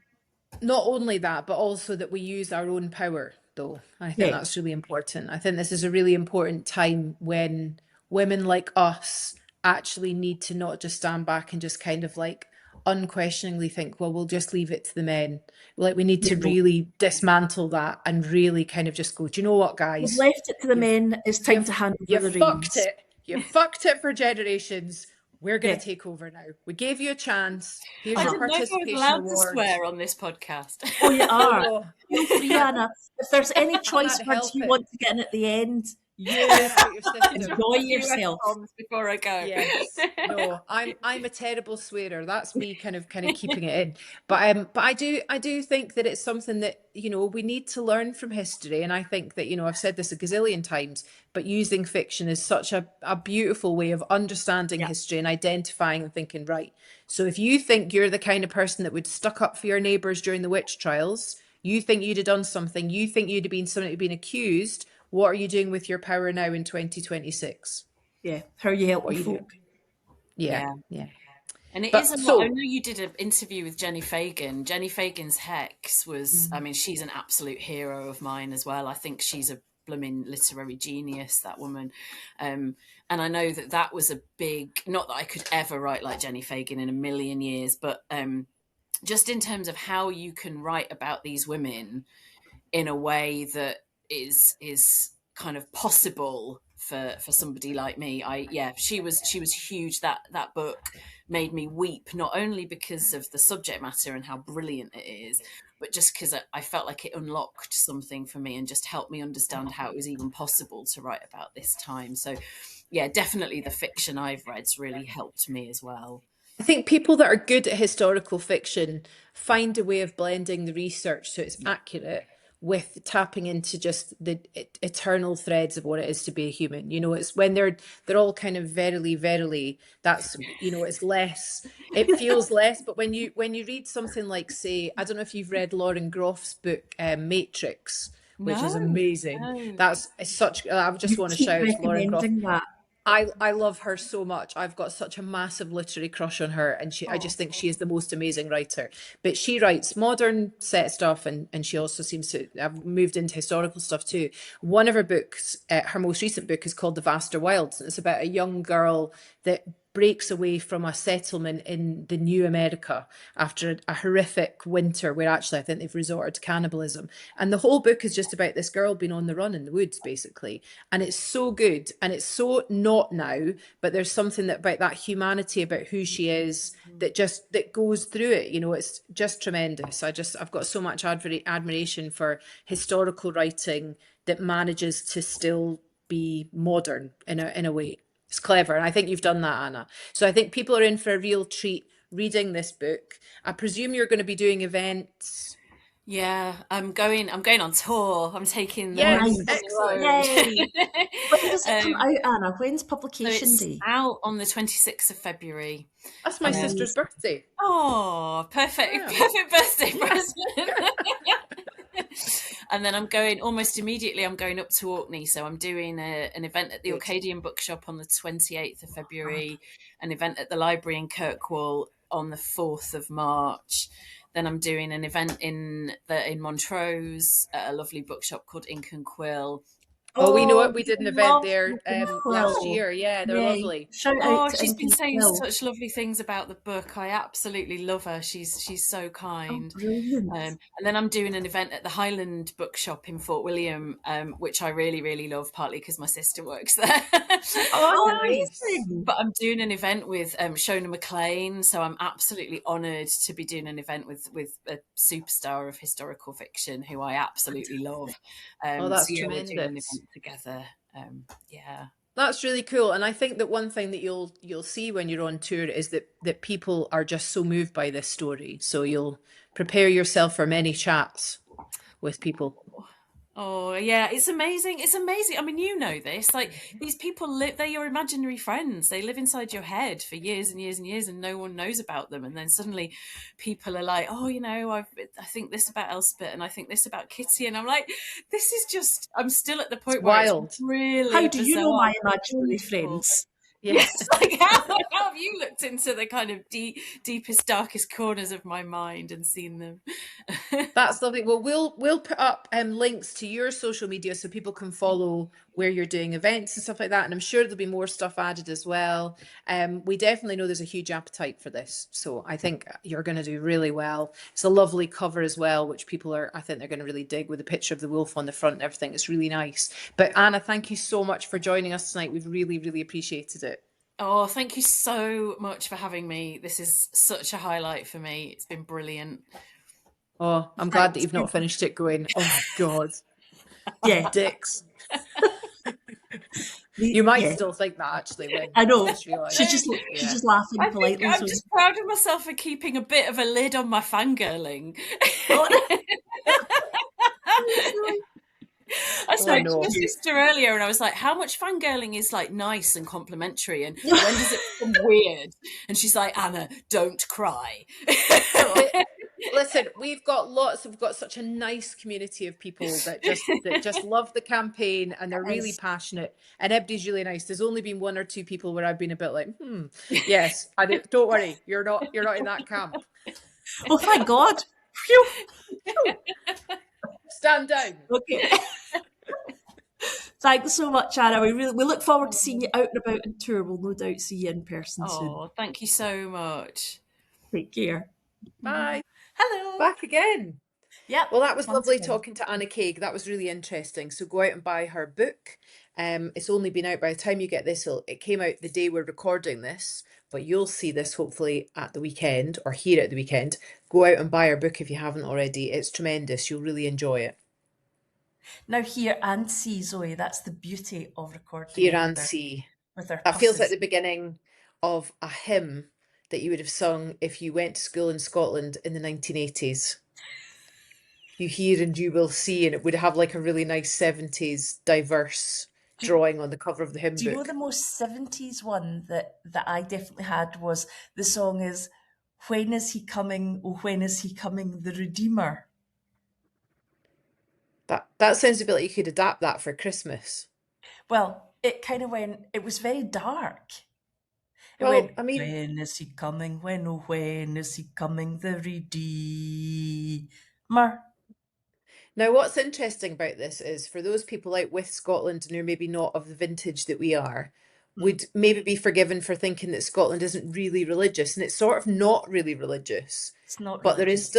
not only that, but also that we use our own power, though. I think Yeah. that's really important. I think this is a really important time when women like us actually need to not just stand back and just kind of like unquestioningly think, well, we'll just leave it to the men. Like, we need to really dismantle that and really kind of just go, do you know what, We've guys? left it to the You've- men. It's time to hand You over the fucked reins. it. You fucked it for generations. We're going Yeah. to take over now. We gave you a chance. Here's I your didn't know if I was participation allowed award. to swear on this podcast. Oh, you are. Oh, Feel free, Anna. If there's any choice Can't words help you it. want to get in at the end, you Get out your system. enjoy yourself. Before I go. Yes. No, I'm a terrible swearer. That's me kind of keeping it in. But I do think that it's something that, we need to learn from history. And I think that, I've said this a gazillion times, but using fiction is such a beautiful way of understanding history and identifying and thinking, right. So if you think you're the kind of person that would stuck up for your neighbours during the witch trials, you think you'd have done something, you think you'd have been somebody who'd been accused, what are you doing with your power now in 2026? Yeah, how are you helping What are you folk? doing? Yeah. And it But is a lot. so- I know you did an interview with Jenny Fagan. Jenny Fagan's Hex was, I mean, she's an absolute hero of mine as well. I think she's a blooming literary genius, that woman. And I know that was a big, not that I could ever write like Jenny Fagan in a million years, but just in terms of how you can write about these women in a way that is kind of possible for somebody like me. She was huge. That book made me weep, not only because of the subject matter and how brilliant it is, but just because I felt like it unlocked something for me and just helped me understand how it was even possible to write about this time. So yeah, definitely the fiction I've read's really helped me as well. I think people that are good at historical fiction find a way of blending the research so it's accurate with tapping into just the eternal threads of what it is to be a human. It's when they're all kind of verily, that's, it's less, it feels less. But when you read something like, say, I don't know if you've read Lauren Groff's book, Matrix, which is amazing. No. That's such, I just want to shout out to Lauren Groff. That. I love her so much. I've got such a massive literary crush on her, and I just think she is the most amazing writer. But she writes modern set stuff, and she also seems to have moved into historical stuff too. One of her books, her most recent book, is called The Vaster Wilds, and it's about a young girl that breaks away from a settlement in the New America after a horrific winter where actually I think they've resorted to cannibalism. And the whole book is just about this girl being on the run in the woods, basically. And it's so good. And it's so not now, but there's something about that humanity about who she is that goes through it. It's just tremendous. I've got so much admiration for historical writing that manages to still be modern in a way. It's clever, and I think you've done that, Anna. So I think people are in for a real treat reading this book. I presume you're going to be doing events. Yeah, I'm going on tour. I'm taking the Yes, home on Nice. the excellent. road. Yay. When does it come Um, out, Anna? When's so publication it's day? out on the 26th of February. That's my Amazing. sister's birthday. Oh, perfect, Yeah. perfect birthday Yeah. present. And then I'm going almost immediately. I'm going up to Orkney, so I'm doing an event at the Good. Orcadian Bookshop on the 28th of February, an event at the library in Kirkwall on the 4th of March. Then I'm doing an event in Montrose at a lovely bookshop called Ink and Quill. Oh, we know it. We We did an event love there Ink and last Quill. year. Yeah, they're Yay. lovely. Shout out Oh, to she's Ink been and saying Quill. such lovely things about the book. I absolutely love her. She's so Oh, kind. brilliant. And then I'm doing an event at the Highland Bookshop in Fort William, which I really, really love, partly because my sister works there. Oh, nice. Amazing. But I'm doing an event with Shona McLean, so I'm absolutely honoured to be doing an event with a superstar of historical fiction who I absolutely love. Oh, that's so yeah, we're doing an tremendous. event together. Yeah. That's really cool. And I think that one thing that you'll see when you're on tour is that people are just so moved by this story. So you'll prepare yourself for many chats with people. Oh yeah, it's amazing. It's amazing. I mean, you know this. Like these people live, they're your imaginary friends. They live inside your head for years and years and years, and no one knows about them. And then suddenly people are like, oh, I think this about Elspeth and I think this about Kitty. And I'm like, this is just, I'm still at the point where Wild. it's really How do you know my bizarre, imaginary wonderful. friends? Yes, like how have you looked into the kind of deepest, darkest corners of my mind and seen them? That's lovely. Well, we'll put up links to your social media so people can follow where you're doing events and stuff like that. And I'm sure there'll be more stuff added as well. We definitely know there's a huge appetite for this, so I think you're going to do really well. It's a lovely cover as well, which I think they're going to really dig, with the picture of the wolf on the front and everything. It's really nice. But Anna, thank you so much for joining us tonight. We've really, really appreciated it. Oh, thank you so much for having me. This is such a highlight for me. It's been brilliant. Oh, I'm glad that you've not finished it going, oh my God, Yeah. dicks. You might Yeah. still think that, actually. When I know. you just realise. She's just laughing I think politely. I'm so- just proud of myself for keeping a bit of a lid on my fangirling. I spoke to my sister earlier and I was like, how much fangirling is like nice and complimentary and when does it become weird? And she's like, Anna, don't cry. Listen, we've got such a nice community of people that just love the campaign, and they're really passionate, and everybody's really nice. There's only been one or two people where I've been a bit like, yes, don't worry, you're not in that camp. Oh, thank God. Phew. Stand down. Okay. Thanks so much, Anna. We look forward to seeing you out and about on tour. We'll no doubt see you in person soon. Oh, thank you so much. Take care. Bye. Hello. Back again. Yeah. Well, that was lovely talking to Anna Caig. That was really interesting. So go out and buy her book. It's only been out, by the time you get this, it came out the day we're recording this, but you'll see this hopefully at the weekend or hear it at the weekend. Go out and buy her book if you haven't already. It's tremendous. You'll really enjoy it. Now hear and see, Zoe. That's the beauty of recording. Hear and see. With our That feels like pusses. the beginning of a hymn that you would have sung if you went to school in Scotland in the 1980s. You hear and you will see, and it would have like a really nice 70s diverse drawing on the cover of the hymn book. Do you know the most 70s one that I definitely had was, the song is, when is he coming, oh when is he coming, the Redeemer? That sounds a bit like you could adapt that for Christmas. Well, it kind of went, it was very dark. It Well, went, I mean, when is he coming, when is he coming, the Redeemer? now what's interesting about this is, for those people out with Scotland and who are maybe not of the vintage that we are, would maybe be forgiven for thinking that Scotland isn't really religious, and it's sort of not really religious. It's not But religious.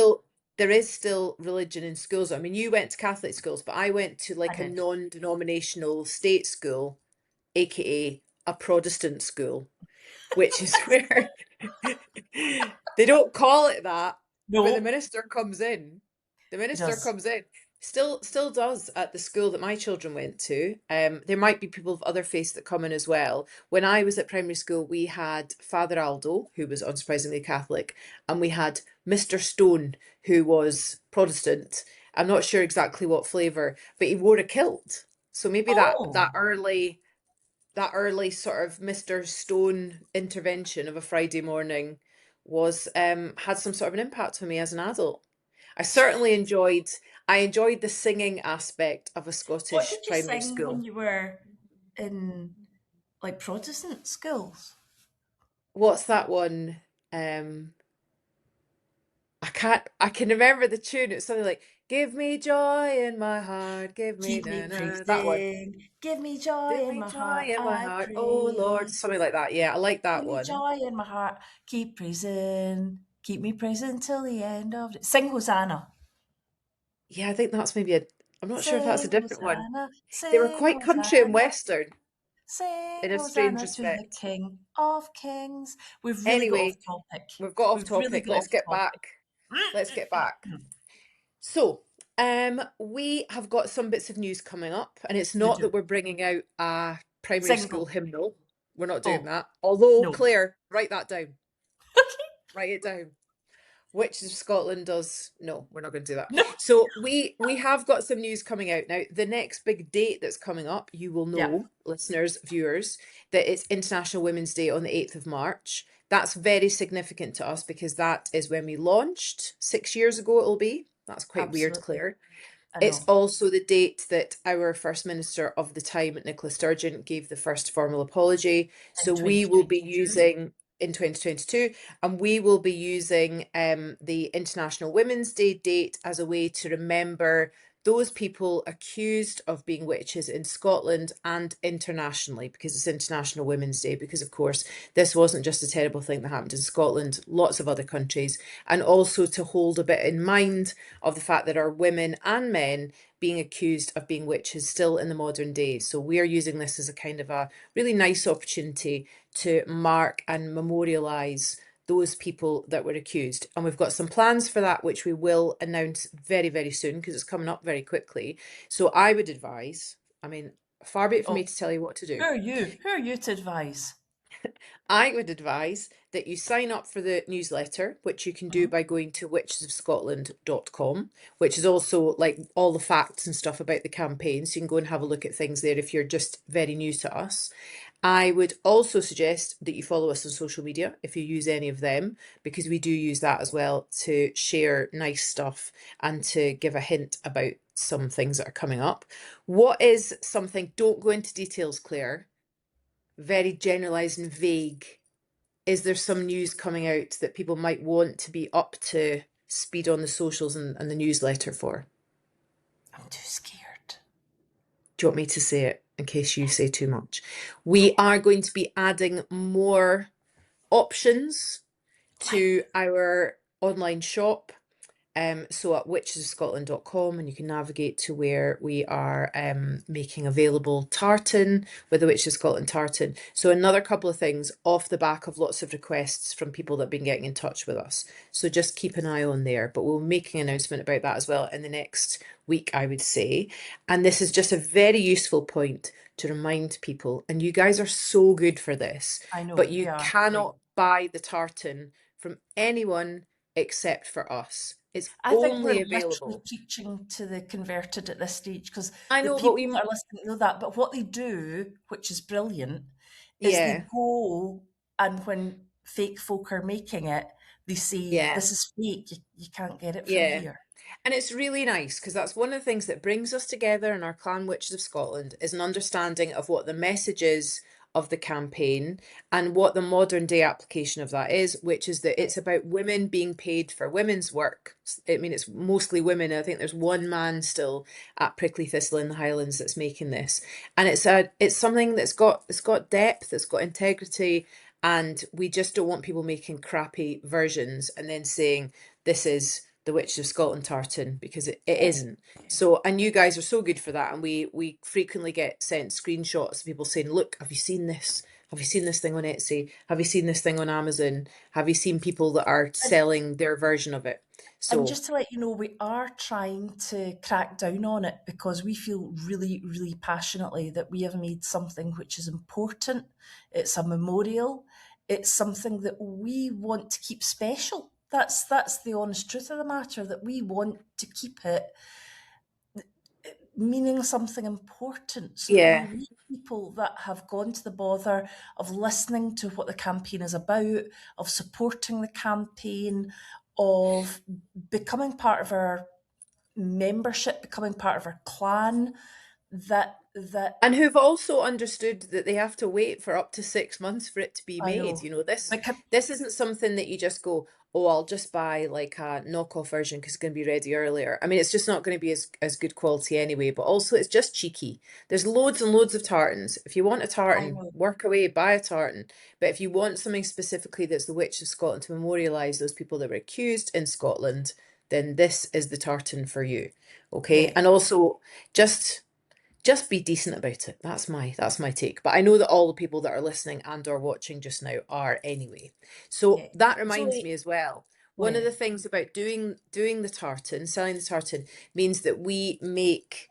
there is still religion in schools. I mean, you went to Catholic schools, but I went to like I a did. non-denominational state school, aka a Protestant school, which is where they don't call it that, No. but the minister comes in. The minister does. comes in. Still does at the school that my children went to. There might be people of other faiths that come in as well. When I was at primary school, we had Father Aldo, who was unsurprisingly Catholic, and we had Mr. Stone, who was Protestant. I'm not sure exactly what flavour, but he wore a kilt. So maybe that early sort of Mr. Stone intervention of a Friday morning was had some sort of an impact on me as an adult. I certainly enjoyed the singing aspect of a What Scottish did you primary sing when school. you were in like Protestant schools? What's that one? I can remember the tune. It's something like "Give me joy in my heart, give me Keep me na na." That one. praising, give me joy Give in me my joy heart, in my I heart, oh Lord, pray. something like that. Yeah, I like that Give me one. joy in my heart, keep me praising till the end of it. Sing Hosanna. Yeah, I think that's maybe a. I'm not sure if that's a Sing different one. Hosanna, They were sing quite country and Hosanna, western sing in a strange Hosanna to the respect. King of Kings. We've really got off Anyway, topic. we've got off We've really topic. got Let's off get topic. back. Let's get back. So, we have got some bits of news coming up, and it's We not do. that we're bringing out a primary school Single. hymnal. We're not doing Oh, that. Although, no. Claire, write that down. Write it down. Which of Scotland does no, we're not going to do that. No. So we have got some news coming out now. The next big date that's coming up, you will Yeah, know, listeners, viewers, that it's International Women's Day on the 8th of March. That's very significant to us because that is when we launched 6 years ago. It'll be. That's quite weird, absolutely. Claire. I It's know. also the date that our First Minister of the time, Nicola Sturgeon, gave the first formal apology. In So we will be 2022. using in 2022, and we will be using the International Women's Day date as a way to remember those people accused of being witches in Scotland and internationally, because it's International Women's Day, because of course this wasn't just a terrible thing that happened in Scotland, lots of other countries, and also to hold a bit in mind of the fact that there are women and men being accused of being witches still in the modern day. So we are using this as a kind of a really nice opportunity to mark and memorialise those people that were accused. And we've got some plans for that, which we will announce very, very soon because it's coming up very quickly. So I would advise, I mean, far be it from me Oh, to tell you what to do. who are you? Who are you to advise? I would advise that you sign up for the newsletter, which you can do Mhm. by going to witchesofscotland.com, which is also like all the facts and stuff about the campaign. So you can go and have a look at things there if you're just very new to us. I would also suggest that you follow us on social media if you use any of them, because we do use that as well to share nice stuff and to give a hint about some things that are coming up. What is something, don't go into details, Claire, very generalised and vague. Is there some news coming out that people might want to be up to speed on the socials and the newsletter for? I'm too scared. Do you want me to say it in case you say too much? We are going to be adding more options to our online shop. So at witchesofscotland.com, and you can navigate to where we are making available tartan with the Witches of Scotland tartan. So another couple of things off the back of lots of requests from people that have been getting in touch with us. So just keep an eye on there, but we'll make an announcement about that as well in the next week, I would say. And this is just a very useful point to remind people, and you guys are so good for this, I know, but we you are. cannot buy the tartan from anyone except for us. It's I think we're only literally available. preaching to the converted at this stage because I the know, but people we, that are listening know that. But what they do, which is brilliant, is yeah, they go and when fake folk are making it, they say, yeah, this is fake, you can't get it from yeah. here. And it's really nice because that's one of the things that brings us together in our Clan Witches of Scotland is an understanding of what the message is of the campaign and what the modern day application of that is, which is that it's about women being paid for women's work. I mean, it's mostly women. I think there's one man still at Prickly Thistle in the Highlands that's making this, and it's something that's got depth, it's got integrity, and we just don't want people making crappy versions and then saying this is the Witches of Scotland tartan, because it isn't. So, and you guys are so good for that, and we frequently get sent screenshots of people saying, look, have you seen this? have you seen this thing on Etsy? Have you seen this thing on Amazon? Have you seen people that are selling their version of it? And So just to let you know, we are trying to crack down on it because we feel really, really passionately that we have made something which is important. It's a memorial. It's something that we want to keep special. That's the honest truth of the matter, that we want to keep it meaning something important so that yeah. we reach people that have gone to the bother of listening to what the campaign is about, of supporting the campaign, of becoming part of our membership, becoming part of our clan, that And who've also understood that they have to wait for up to 6 months for it to be I made. know. You know, this Like, this isn't something that you just go, oh, I'll just buy like a knockoff version because it's going to be ready earlier. I mean, it's just not going to be as good quality anyway, but also it's just cheeky. There's loads and loads of tartans. If you want a I tartan, know. work away, buy a tartan. But if you want something specifically that's the Witch of Scotland to memorialise those people that were accused in Scotland, then this is the tartan for you. Okay. Yeah, And also just be decent about it. That's my take. But I know that all the people that are listening and or watching just now are anyway. So yeah. that reminds Zoe, me as well. oh One of yeah. the things about doing the tartan, selling the tartan, means that we make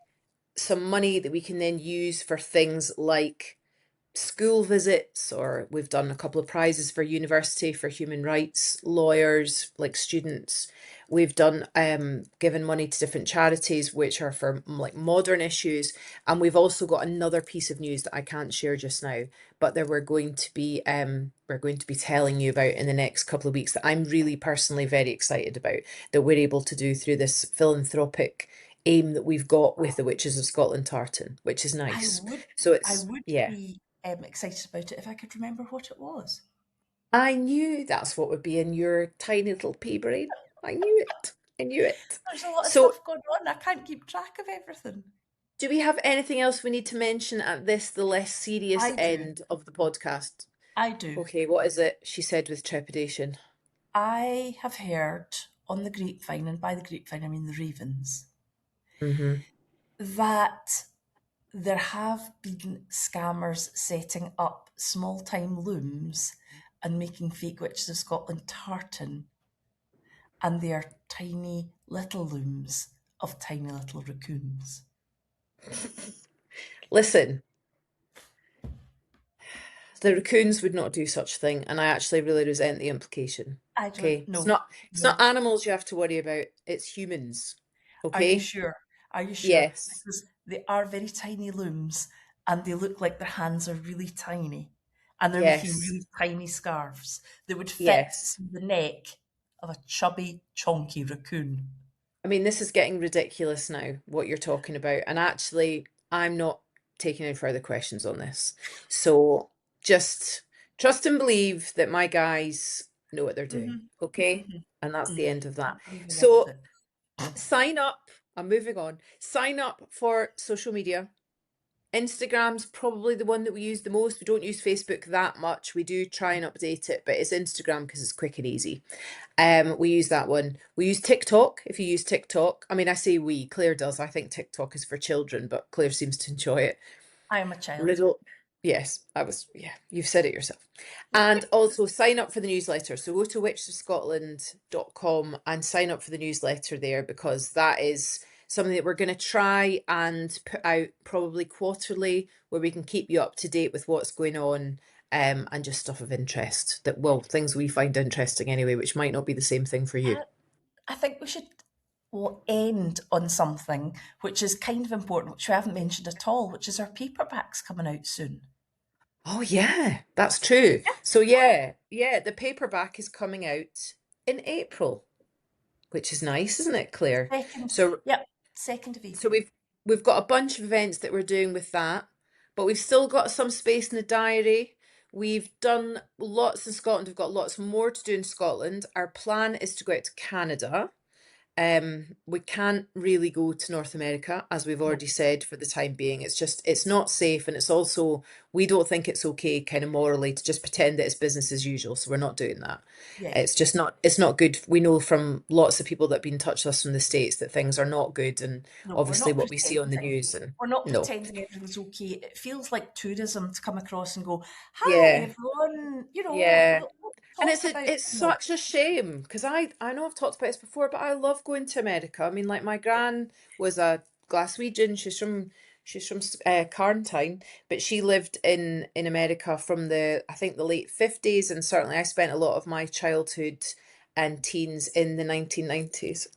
some money that we can then use for things like school visits, or we've done a couple of prizes for university for human rights lawyers, like students. We've done given money to different charities which are for like modern issues, and we've also got another piece of news that I can't share just now, but that we're going to be telling you about in the next couple of weeks, that I'm really personally very excited about, that we're able to do through this philanthropic aim that we've got with the Witches of Scotland tartan, which is I nice. would So I it's, would yeah. be excited about it if I could remember what it was. I knew that's what would be in your tiny little pea brain. I knew it. I knew it. There's a lot of So, stuff going on. I can't keep track of everything. do we have anything else we need to mention at this, the less serious I do. end of the podcast? I do. Okay, what is it? She said with trepidation. I have heard on the grapevine, and by the grapevine I mean the ravens, Mm-hmm. that there have been scammers setting up small time looms and making fake Witches of Scotland tartan, and they are tiny little looms of tiny little raccoons. Listen, the raccoons would not do such a thing, and I actually really resent the implication. I don't Okay, it's know. not it's not No. animals you have to worry about, it's humans. Are you Okay? sure? Are you sure? Yes. Because they are very tiny looms and they look like their hands are really tiny and they're making Yes. really tiny scarves that would fit Yes. through the neck of a chubby, chonky raccoon. I mean, this is getting ridiculous now, what you're talking about. And actually, I'm not taking any further questions on this. So just trust and believe that my guys know what they're doing. Mm-hmm. Okay? And that's Mm-hmm. the end of that. I'm believing So everything. sign up. I'm moving on. Sign up for social media. Instagram's probably the one that we use the most. We don't use Facebook that much. We do try and update it, but it's Instagram because it's quick and easy. We use that one. We use TikTok. If you use TikTok, I mean, I say we, Claire does. I think TikTok is for children, but Claire seems to enjoy it. I am a child. Riddle. Yes, yeah, you've said it yourself. And also sign up for the newsletter. So go to witchesofscotland.com and sign up for the newsletter there, because that is something that we're going to try and put out probably quarterly, where we can keep you up to date with what's going on, and just stuff of interest that, well, things we find interesting anyway, which might not be the same thing for you. I think we should end on something which is kind of important, which we haven't mentioned at all, which is our paperbacks coming out soon. Oh yeah, that's true. So yeah, the paperback is coming out in April, which is nice, isn't it, Claire? Second, So yep, 2nd of so April. we've got a bunch of events that we're doing with that, but we've still got some space in the diary. We've done lots in Scotland. We've got lots more to do in Scotland. Our plan is to go out to Canada. We can't really go to North America, as we've already said, for the time being. It's not safe, and it's also, we don't think it's okay kind of morally to just pretend that it's business as usual. So we're not doing that. Yeah. It's not good. We know from lots of people that have been in touch with us from the States that things are not good, and No, we're obviously not what we see on the pretending. news, and We're not no. pretending everything's okay. It feels like tourism to come across and go, hi, Yeah. everyone, Yeah. we'll And talk about, it's such a shame, because I know I've talked about this before, but I love going to America. I mean, like, my gran was a Glaswegian. She's from Carntine, but she lived in America from I think the late 50s, and certainly I spent a lot of my childhood and teens in the 1990s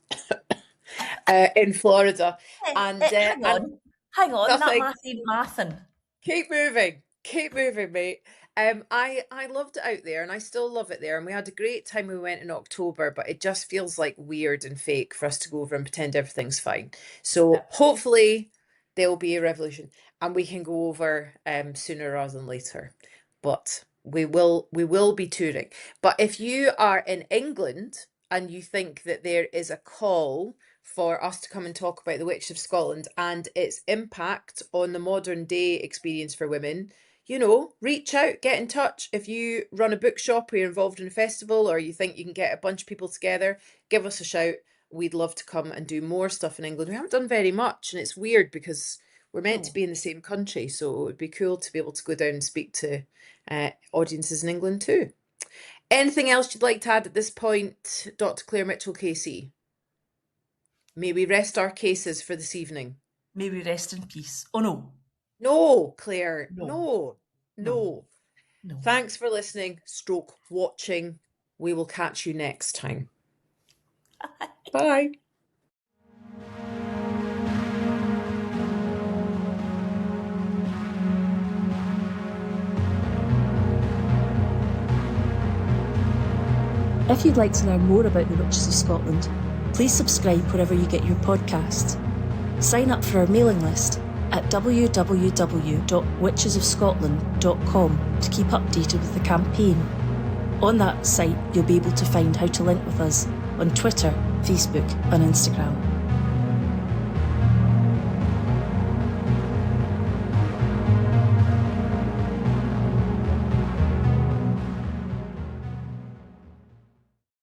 in Florida. And hang on, nothing. that math ain't mathin'. Keep moving, mate. I loved it out there, and I still love it there. And we had a great time when we went in October, but it just feels like weird and fake for us to go over and pretend everything's fine. So hopefully there'll be a revolution, and we can go over sooner rather than later. But we will be touring. But if you are in England and you think that there is a call for us to come and talk about the Witch of Scotland and its impact on the modern day experience for women, reach out, get in touch. If you run a bookshop or you're involved in a festival, or you think you can get a bunch of people together, give us a shout. We'd love to come and do more stuff in England. We haven't done very much, and it's weird because we're meant to be in the same country, so it would be cool to be able to go down and speak to audiences in England too. Anything else you'd like to add at this point, Dr. Claire Mitchell-Casey? May we rest our cases for this evening. May we rest in peace. Oh, no. No, Claire. No. No. Thanks for listening, watching. We will catch you next time. Bye. If you'd like to learn more about the Witches of Scotland, please subscribe wherever you get your podcasts. Sign up for our mailing list at www.witchesofscotland.com to keep updated with the campaign. On that site, you'll be able to find how to link with us on Twitter, Facebook and Instagram.